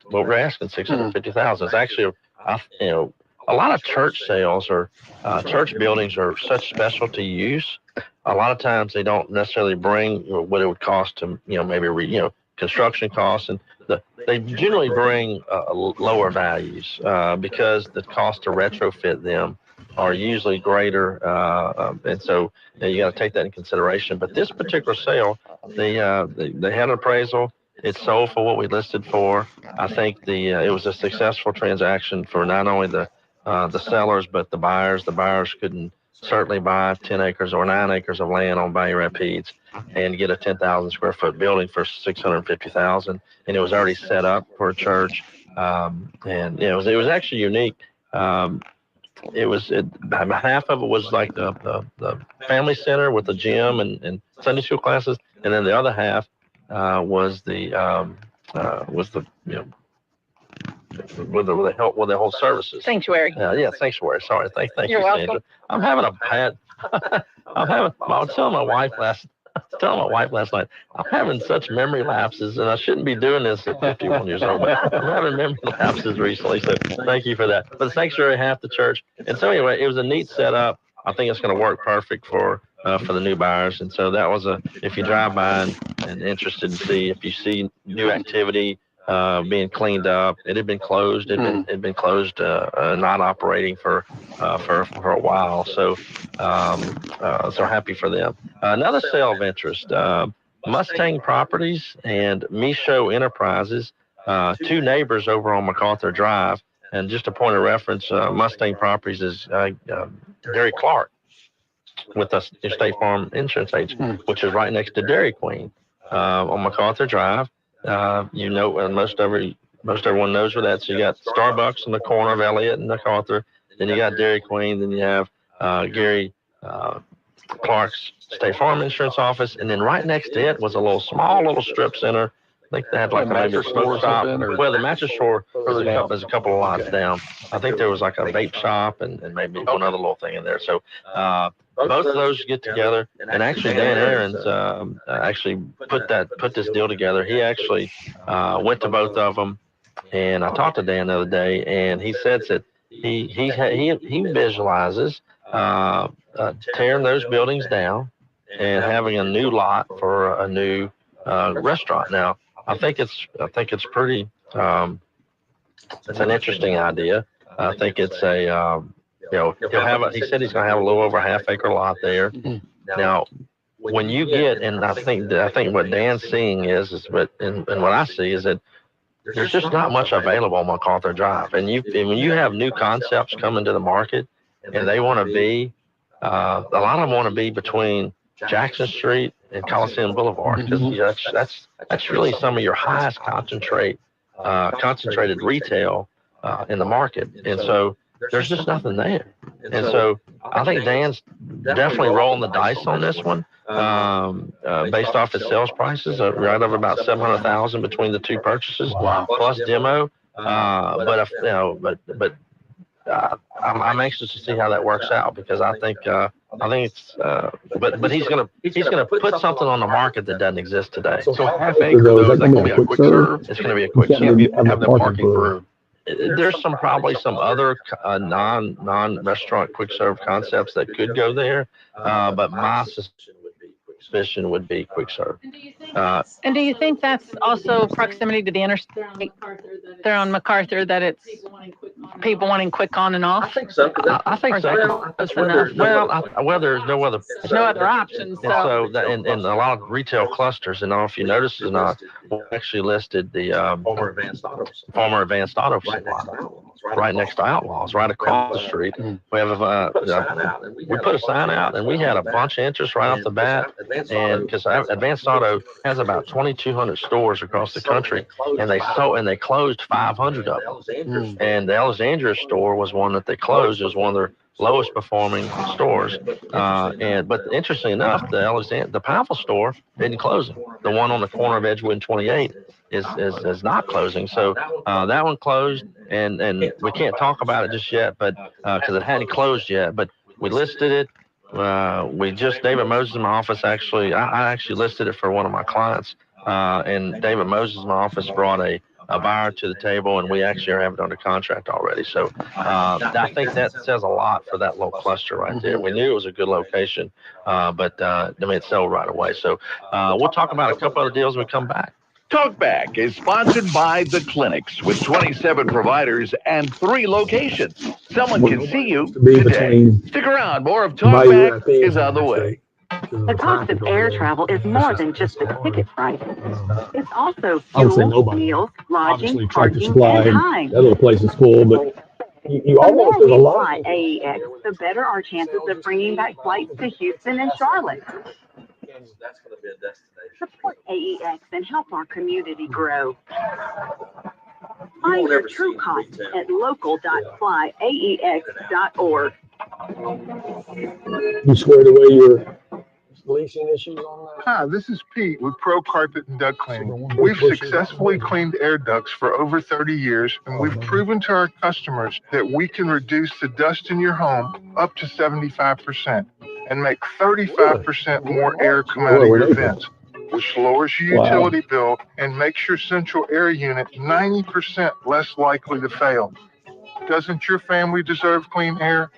Y: what we're asking, $650,000. It's actually, a lot of church sales or church buildings are such specialty use. A lot of times they don't necessarily bring what it would cost to, maybe construction costs, and they generally bring lower values because the cost to retrofit them are usually greater, and so you got to take that in consideration. But this particular sale, they had an appraisal. It sold for what we listed for. I think it was a successful transaction for not only the sellers but the buyers. The buyers couldn't certainly buy 10 acres or 9 acres of land on Bayou Rapides and get a 10,000 square foot building for $650,000, and it was already set up for a church. And it was actually unique. Half of it was like the family center with the gym and Sunday school classes, and then the other half was the with the whole services.
B: Sanctuary.
Y: Sanctuary. Sorry, thank
B: You're
Y: you,
B: welcome.
Y: Sandra. I was telling my wife last night, I'm having such memory lapses, and I shouldn't be doing this at 51 years old, but I'm having memory lapses recently, so thank you for that. But the sanctuary, half the church. And so anyway, it was a neat setup. I think it's going to work perfect for the new buyers. And so that was if you drive by and interested to see, if you see new activity being cleaned up, it had been closed. It had been closed, not operating for a while. So happy for them. Another sale of interest, Mustang Properties and Michaud Enterprises, two neighbors over on MacArthur Drive. And just a point of reference, Mustang Properties is Gary Clark with the State Farm Insurance Agent, which is right next to Dairy Queen on MacArthur Drive. Most everyone knows where that's. So you got Starbucks in the corner of Elliott and MacArthur. Then you got Dairy Queen. Then you have Gary Clark's State Farm Insurance Office, and then right next to it was a small little strip center. I think they had like a major smoke shop. Well, the mattress store is a couple of lots down. I think there was like a vape shop and maybe one other little thing in there. So both of those get together, and actually Dan Aarons actually put this deal together. He actually went to both of them, and I talked to Dan the other day, and he says that he visualizes tearing those buildings down and having a new lot for a new restaurant. Now, I think it's pretty. It's an interesting idea. I think it's he said he's going to have a little over half-acre lot there. Now, when you get, and I think what Dan's seeing and what I see is that there's just not much available on MacArthur Drive, and when you have new concepts coming to the market, and they want to be, a lot of them want to be between Jackson Street and Coliseum Boulevard, because that's really some of your highest concentrated retail in the market, and so there's just nothing there. And so I think Dan's definitely rolling the dice on this one, based off his sales prices, right over about $700,000 between the two purchases, plus demo. I'm anxious to see how that works out, because I think it's but he's gonna put something on the market that doesn't exist today.
C: So half acre though, is that gonna be a quick serve?
Y: It's gonna be a quick serve.
C: Have the parking for.
Y: There's probably some other non-restaurant quick serve concepts that could go there, but my suspicion would be quick serve.
B: And do you think that's also proximity to the interstate there on MacArthur, that it's people wanting quick on and off?
Y: I think so. I think so. There's no other.
B: There's no other options.
Y: So in a lot of retail clusters, and I don't know if you noticed or not, we actually listed the former Advanced Auto Supply right next to Outlaws, right across the street. We have we put a sign out, and we had a bunch of interest right off the bat. And because Advanced Auto has about 2,200 stores across the country, and they closed 500 of them. And the Alexandria store was one that they closed. It was one of their lowest performing stores. But interestingly enough, the Powell store didn't close. The one on the corner of Edgewood and 28 is not closing. So that one closed, and we can't talk about it just yet, but because it hadn't closed yet. But we listed it. David Moses in my office I actually listed it for one of my clients, and David Moses in my office brought a buyer to the table, and we actually are having it under contract already. So I think that says a lot for that little cluster right there. We knew it was a good location, but it sold right away. So we'll talk about a couple other deals when we come back.
A: Talkback is sponsored by The Clinics with 27 providers and 3 locations. Someone can see you today. Stick around. More of Talkback is on the way.
I: The cost of air travel is more than just the ticket price. It's also fuel, meals, lodging, parking, and time.
J: That little place is cool, but you
I: The
J: almost,
I: more
J: there's a
I: we
J: lot.
I: fly AEX, the better our chances of bringing back flights to Houston and Charlotte. Support AEX and help our community grow. Find your true cost at local.flyaex.org.
J: You squared away your leasing issues on that?
R: Hi, this is Pete with Pro Carpet and Duct Cleaning. We've successfully cleaned air ducts for over 30 years, and we've proven to our customers that we can reduce the dust in your home up to 75% and make 35% more air come out of your vents, which lowers your utility bill and makes your central air unit 90% less likely to fail. Doesn't your family deserve clean air?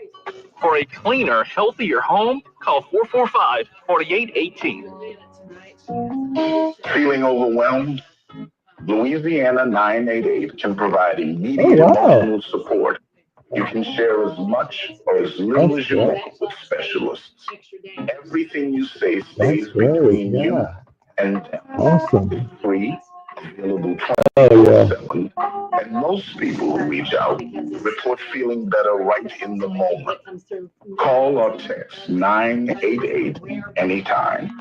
K: For a cleaner, healthier home, call 445-4818.
O: Feeling overwhelmed? Louisiana 988 can provide immediate emotional support. You can share as much or as little as you want with specialists. Everything you say stays between you and them.
J: Awesome.
O: It's free, available 24/7, and most people who reach out report feeling better right in the moment. Call or text 988 anytime.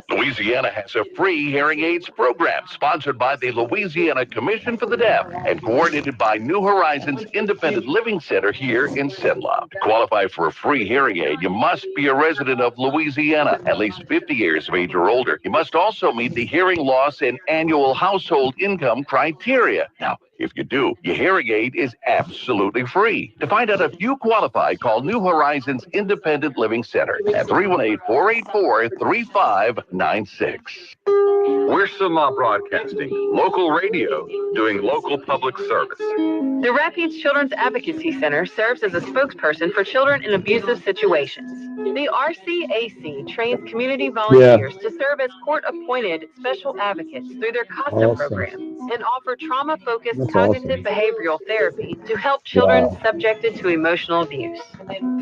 A: Louisiana has a free hearing aids program sponsored by the Louisiana Commission for the Deaf and coordinated by New Horizons Independent Living Center here in Cenla. To qualify for a free hearing aid, you must be a resident of Louisiana, at least 50 years of age or older. You must also meet the hearing loss and annual household income criteria. Now, if you do, your hearing aid is absolutely free. To find out if you qualify, call New Horizons Independent Living Center at 318-484-3596.
F: We're Summa Broadcasting, local radio, doing local public service.
I: The Refuge Children's Advocacy Center serves as a spokesperson for children in abusive situations. The RCAC trains community volunteers to serve as court-appointed special advocates through their CASA program and offer trauma-focused cognitive behavioral therapy to help children subjected to emotional abuse.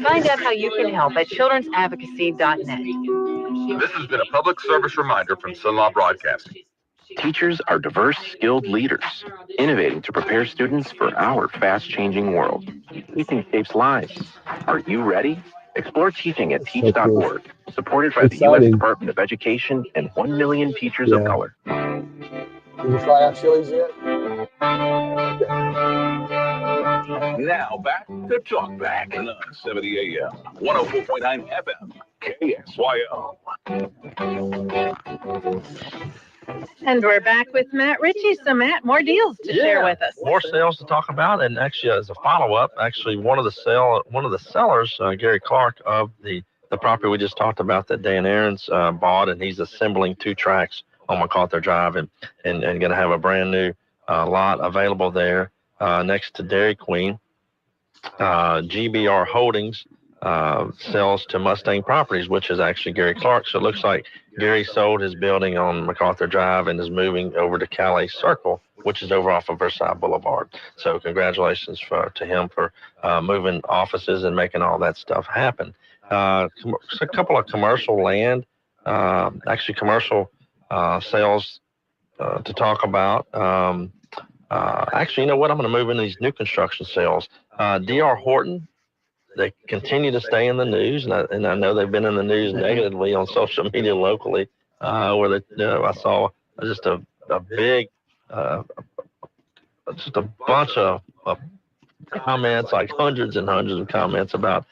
I: Find out how you can help at childrensadvocacy.net.
F: This has been a public service reminder from Summa Broadcasting.
M: Teachers are diverse, skilled leaders, innovating to prepare students for our fast-changing world. Teaching saves lives. Are you ready? Explore teaching at teach.org, supported by the U.S. Department of Education and 1 million teachers of color.
J: Did you try out chilies yet?
A: Now back to Talkback, 970 AM, 104.9 FM, KSYO.
B: And we're back with Matt Ritchie. So, Matt, more deals to share with us.
Y: More sales to talk about, and actually, as a follow-up, one of the sellers, Gary Clark of the property we just talked about that Dan Aarons bought, and he's assembling 2 tracks on MacArthur Drive, and going to have a brand new lot available there next to Dairy Queen. GBR Holdings sells to Mustang Properties, which is actually Gary Clark. So it looks like Gary sold his building on MacArthur Drive and is moving over to Calais Circle, which is over off of Versailles Boulevard. So congratulations to him for moving offices and making all that stuff happen. A couple of commercial land, commercial sales to talk about. Actually, you know what? I'm going to move into these new construction sales. D.R. Horton, they continue to stay in the news, and I know they've been in the news negatively on social media locally, where I saw just a big, just a bunch of comments, like hundreds and hundreds of comments about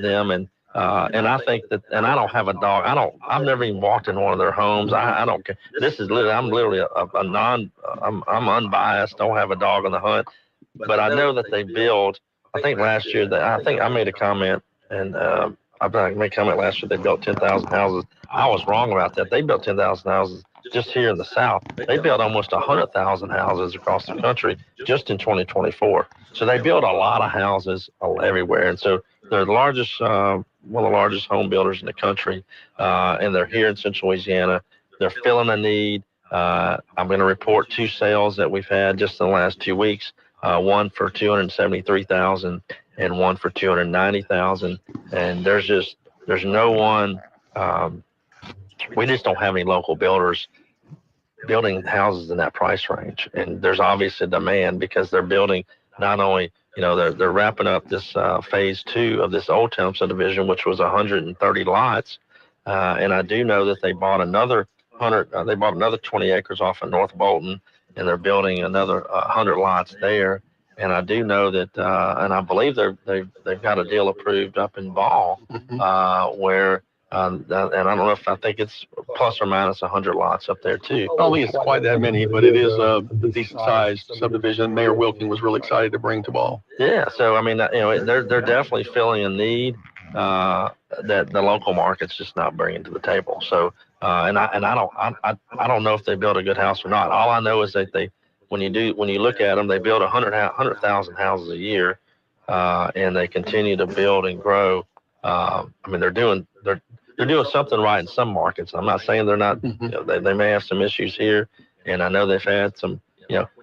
Y: them, and I think that, and I don't have a dog. I've never even walked in one of their homes. I don't care. This is literally, I'm literally I'm unbiased. Don't have a dog on the hunt, but I know that they build. I think last year I think I made a comment, and I made a comment last year they built 10,000 houses. I was wrong about that. They built 10,000 houses just here in the South. They built almost 100,000 houses across the country just in 2024. So they build a lot of houses everywhere, and so they're the largest, one of the largest home builders in the country, and they're here in Central Louisiana. They're filling a need. I'm going to report 2 sales that we've had just in the last 2 weeks. One for $273,000 and one for $290,000. And there's no one. We just don't have any local builders building houses in that price range. And there's obviously demand because they're building not only, they're wrapping up this phase 2 of this Old Town subdivision, which was 130 lots. And I do know that they bought another 20 acres off of North Bolton, and they're building another 100 lots there. And I do know that, and I believe they've got a deal approved up in Ball, where, and I don't know if I think it's plus or minus 100 lots up there too.
C: I don't think it's quite that many, but it is a decent sized subdivision. Mayor Wilton was really excited to bring to Ball.
Y: Yeah, so I mean, they're definitely filling a need that the local market's just not bringing to the table. So, and I don't know if they build a good house or not. All I know is that when you look at them, they build 100,000 houses a year, and they continue to build and grow. I mean, they're doing something right in some markets. I'm not saying they're not. They may have some issues here, and I know they've had some.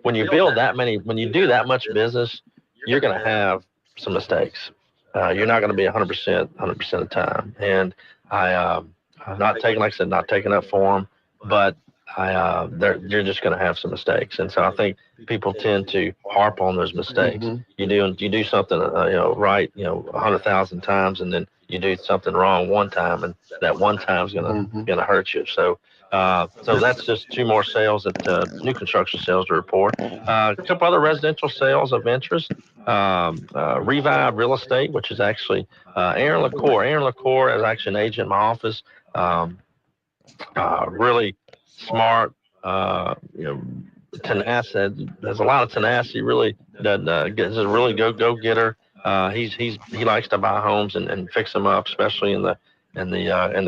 Y: When you build when you do that much business, you're going to have some mistakes. You're not going to be 100% of the time. And I'm not taking up for them, but you're just going to have some mistakes. And so I think people tend to harp on those mistakes. You do something, right, 100,000 times, and then you do something wrong one time, and that one time is going to hurt you. So that's just 2 more sales new construction sales to report. A couple other residential sales of interest. Revive Real Estate, which is actually Aaron LaCour. Aaron LaCour is actually an agent in my office. Really smart, tenacity. There's a lot of tenacity. Really, is a really go-getter. He likes to buy homes and fix them up, especially in the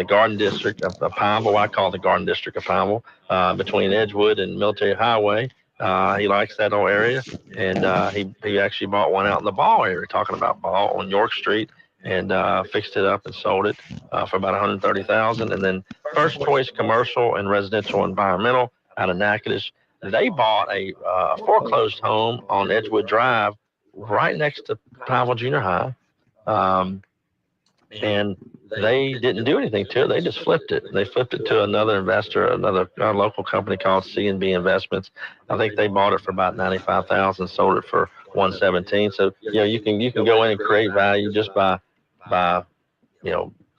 Y: Garden District of Pineville. I call it the Garden District of Pineville, between Edgewood and Military Highway. He likes that whole area, and he actually bought one out in the Ball area, talking about Ball on York Street, and fixed it up and sold it for about $130,000. And then First Choice Commercial and Residential Environmental out of Natchitoches, they bought a foreclosed home on Edgewood Drive right next to Pineville Junior High, and they didn't do anything to it. They just flipped it. They flipped it to another investor, another local company called C&B Investments. I think they bought it for about $95,000, sold it for $117,000. So you can go in and create value just by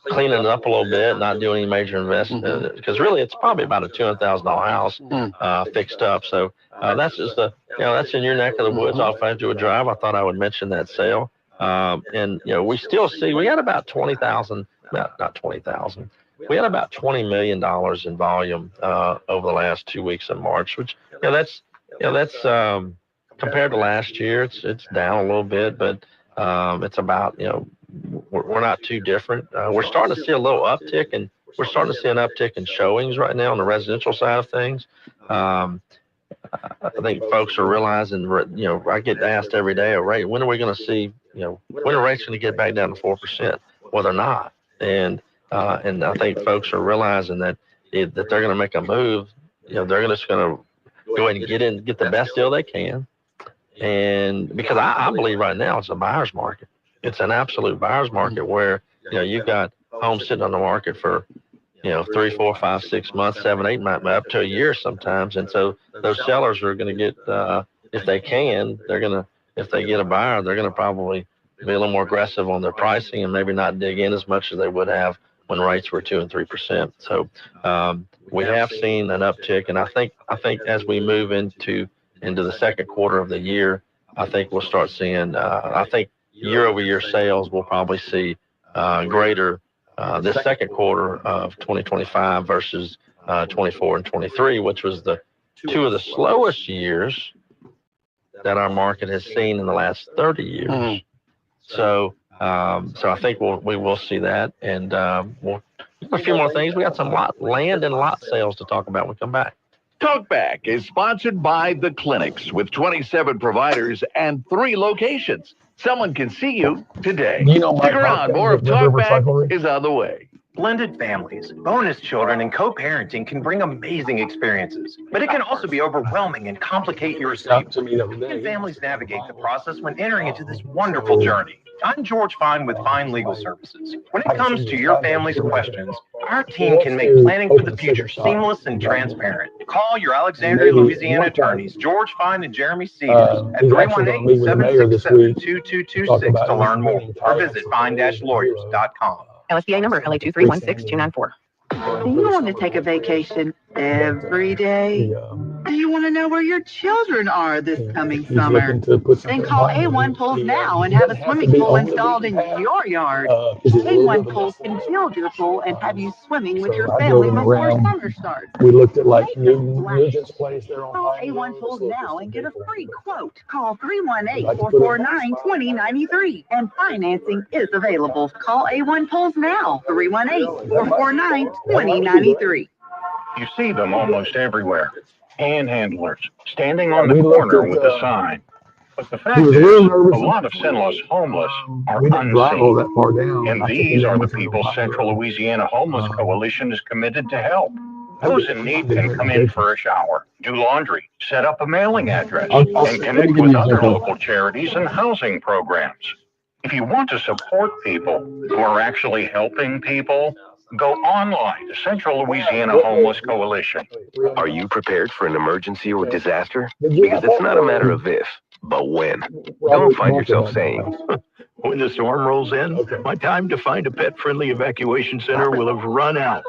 Y: cleaning it up a little bit, not doing any major investment, because really it's probably about a $200,000 house fixed up. So that's just that's in your neck of the woods off Edgewood Drive. I thought I would mention that sale. And we still see we had about 20,000, not 20,000. We had about $20 million in volume over the last 2 weeks of March, which that's compared to last year, it's down a little bit, but it's about we're not too different. We're starting to see a little uptick, and we're starting to see an uptick in showings right now on the residential side of things. I think folks are realizing, I get asked every day, when are we going to see, when are rates going to get back down to 4%? Well, they're not. And I think folks are realizing that they're going to make a move. They're just going to go ahead and get the best deal they can. And because I believe right now it's a buyer's market. It's an absolute buyer's market where, you've got homes sitting on the market for, 3, 4, 5, 6 months, 7, 8 months, up to a year sometimes. And so those sellers are going to get, if they can, if they get a buyer, they're going to probably be a little more aggressive on their pricing and maybe not dig in as much as they would have when rates were 2 and 3%. So we have seen an uptick, and I think as we move into the second quarter of the year, I think we'll start seeing. I think year-over-year sales will probably see greater this second quarter of 2025 versus 24 and 23, which was the 2 of the slowest years that our market has seen in the last 30 years. So I think we will see that, and we'll a few more things. We got some land and lot sales to talk about when we come back.
A: Talkback is sponsored by The Clinics with 27 providers and 3 locations. Someone can see you today. Stick around. More of Talkback is on the way.
N: Blended families, bonus children, and co-parenting can bring amazing experiences, but it can also be overwhelming and complicate your escape. Can families navigate the process when entering into this wonderful journey? I'm George Fine with Fine Legal Services. When it comes to your family's questions, our team can make planning for the future seamless and transparent. Call your Alexandria, Louisiana attorneys, George Fine and Jeremy Cedars, at 318-767-2226 to learn more, or visit fine-lawyers.com.
I: LSBA number LA2316294. Do you want to take a vacation every day? Do you want to know where your children are this coming summer? Then call A1 Pools now and have a swimming pool installed in your yard. A1 Pools can build your pool and have you swimming with your family before summer starts.
J: We looked at like Nugent's place there on
I: Call A1 Pools now and get a free quote. Call 318-449-2093 and financing is available. Call A1 Pools now, 318-449-2093.
F: You see them almost everywhere. Panhandlers, standing on the corner with a sign. But the fact is, a lot of sinless homeless are unseen. And these are the people Central Louisiana Homeless Coalition is committed to help. Those in need can come in for a shower, do laundry, set up a mailing address, and connect with other local charities and housing programs. If you want to support people who are actually helping people, go online to Central Louisiana Homeless Coalition.
M: Are you prepared for an emergency or disaster? Because it's not a matter of if, but when. Don't find yourself saying, when the storm rolls in, my time to find a pet-friendly evacuation center will have run out.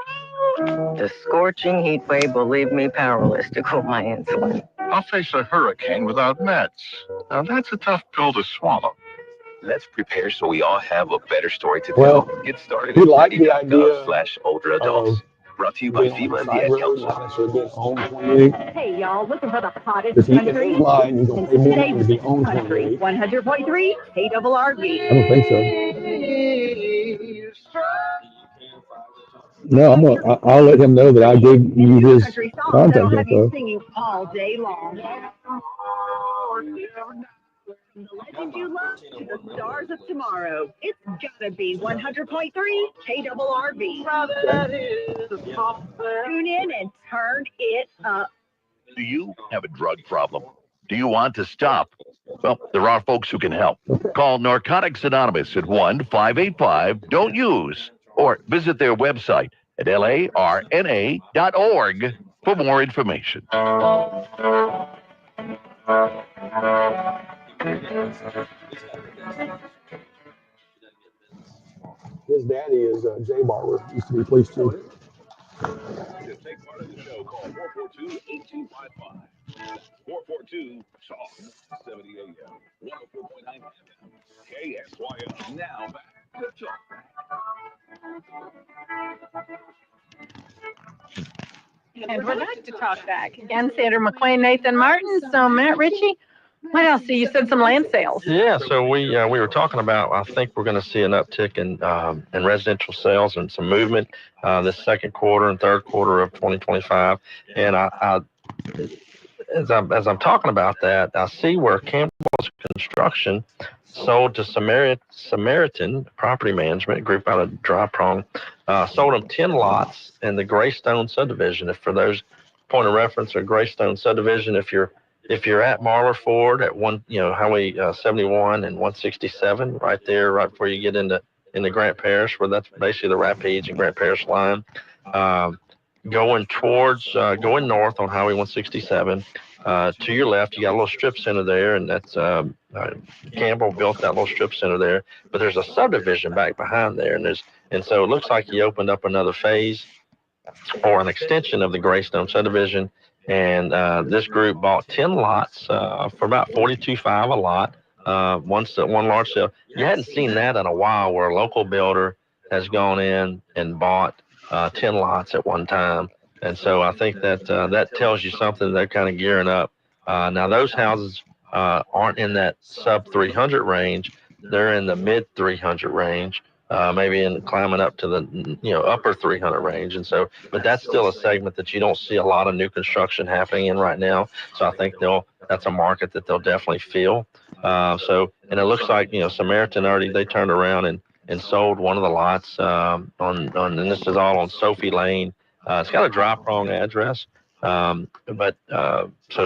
Q: The scorching heat wave will leave me powerless to cool my insulin.
O: I'll face a hurricane without meds. Now that's a tough pill to swallow.
M: Let's prepare so we all have a better story to tell.
J: Well,
M: Get started
J: we
M: at
J: like the idea
M: /older adults. Brought to you by FEMA and the Ad Council.
I: Hey, y'all, looking for the hottest
J: If you get
I: country?
J: line, you're going to pay more than to be on
I: Country
J: 28.
I: 100.3 KRRG.
J: I don't think so. No, I'll let him know that I gave you his contact
I: Have you
J: info.
I: singing all day long. The legend you love to the stars of tomorrow. It's gotta be 100.3 KRRG. Tune in and turn it up.
A: Do you have a drug problem? Do you want to stop? Well, there are folks who can help. Call Narcotics Anonymous at 1-585-DON'T-USE or visit their website at larna.org for more information.
J: His daddy is Jay Barber, used to be police chief.
O: To take part in the show, call 442-8255. 442-TALK, 70 AM, 104.9 FM, KSYL. Now back to Talkback.
B: And we're back to Talkback. Again, Sandra McQueen, Nathan Martin. So, Matt Ritchie, what else? So you said some land sales.
Y: Yeah, so we were talking about, I think we're going to see an uptick in residential sales and some movement this second quarter and third quarter of 2025. And as I'm talking about that, I see where Campbell's Construction sold to Samaritan Property Management Group out of Dry Prong, sold them 10 lots in the Greystone subdivision. If for those point of reference, or Greystone subdivision, if you're at Marler Ford at Highway 71 and 167, right there, right before you get into Grant Parish, where that's basically the Rapides and Grant Parish line, going north on Highway 167. To your left, you got a little strip center there, and that's Campbell built that little strip center there. But there's a subdivision back behind there, and so it looks like he opened up another phase or an extension of the Greystone subdivision. And this group bought 10 lots for about $42.5 a lot. One large sale. You hadn't seen that in a while, where a local builder has gone in and bought 10 lots at one time. And so I think that tells you something. They're kind of gearing up. Now those houses aren't in that sub 300 range. They're in the mid 300 range. Maybe climbing up to the upper 300 range, and so, but that's still a segment that you don't see a lot of new construction happening in right now. So I think that's a market that they'll definitely feel. And it looks like Samaritan already, they turned around and and sold one of the lots and this is all on Sophie Lane. It's got a dry prong address. So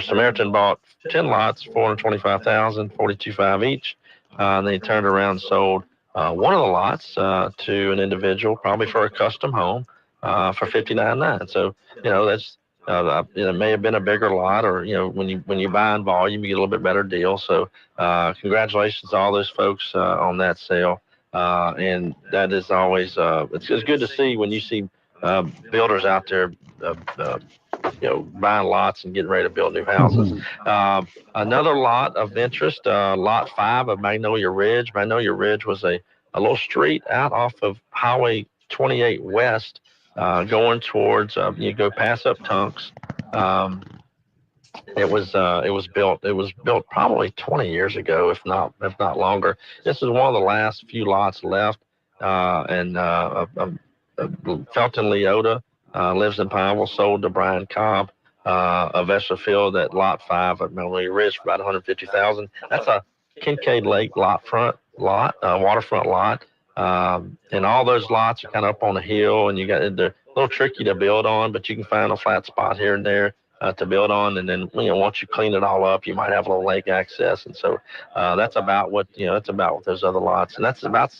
Y: Samaritan bought 10 lots, $425,000, $42,500 each. And they turned around and sold one of the lots to an individual, probably for a custom home, for $59,900. So, that's it may have been a bigger lot, or when you buy in volume, you get a little bit better deal. So, congratulations to all those folks on that sale. And that is always it's good to see when you see builders out there, buying lots and getting ready to build new houses. Another lot of interest, lot 5 of Magnolia Ridge. Magnolia Ridge was a little street out off of Highway 28 West, going towards, you go past up Tunks. It was built probably 20 years ago, if not longer. This is one of the last few lots left, and Felton Leota lives in Pineville, sold to Brian Cobb of Esserfield at lot 5 at Magnolia Ridge for about $150,000. That's a Kincaid Lake waterfront lot. And all those lots are kind of up on a hill, and they're a little tricky to build on, but you can find a flat spot here and there to build on. And then, once you clean it all up, you might have a little lake access. And so that's about what those other lots. And that's about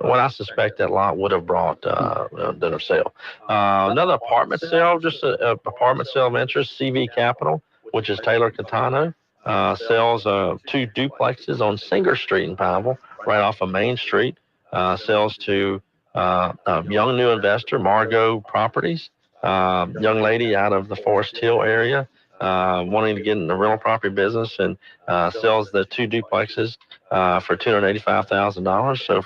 Y: what I suspect that lot would have brought dinner sale. Another apartment sale, just an apartment sale of interest, CV Capital, which is Taylor Catano, sells 2 duplexes on Singer Street in Pineville, right off of Main Street. Sells to a young new investor, Margot Properties, young lady out of the Forest Hill area, wanting to get in the rental property business, and sells the 2 duplexes for $285,000. So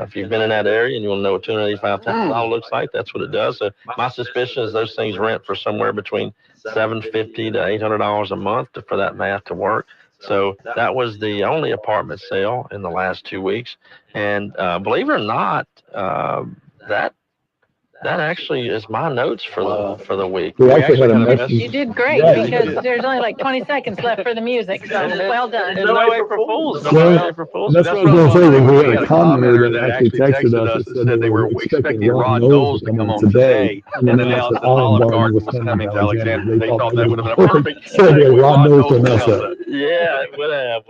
Y: if you've been in that area and you want to know what $285,000 looks like, that's what it does. So my suspicion is those things rent for somewhere between $750 to $800 a month for that math to work. So that was the only apartment sale in the last 2 weeks. And believe it or not, that actually is my notes for the week.
J: We actually had a message.
B: You did great, because there's only like 20 seconds left for the music. So well done.
Y: And no April Fools.
J: That's what I was going to say. We had a commenter that actually texted us and said they were expecting Rod Knowles to come on today, and then announced that Olive Garden was coming to Alexander. They thought that would have been a perfect segue. Rod Knowles to mess up.
Y: Yeah, it would have.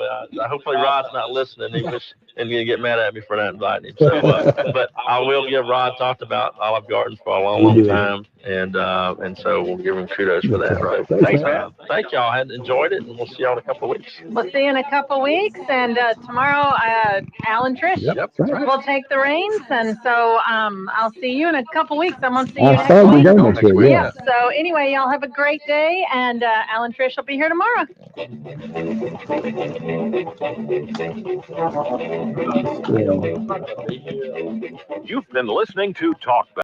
Y: Hopefully Rod's not listening. And going to get mad at me for not inviting him. So, but I will give Rod talked about Olive Garden for a long time, and so we'll give him kudos for that.
J: Right.
Y: So, thanks, man. Thank y'all. I enjoyed it, and we'll see y'all in a couple of weeks.
B: We'll see you in a couple of weeks, and tomorrow, Al and Trish will take the reins, and so I'll see you in a couple of weeks. I'm going to see you next week. Yeah. So anyway, y'all have a great day, and Al and Trish will be here tomorrow.
O: You've been listening to Talkback.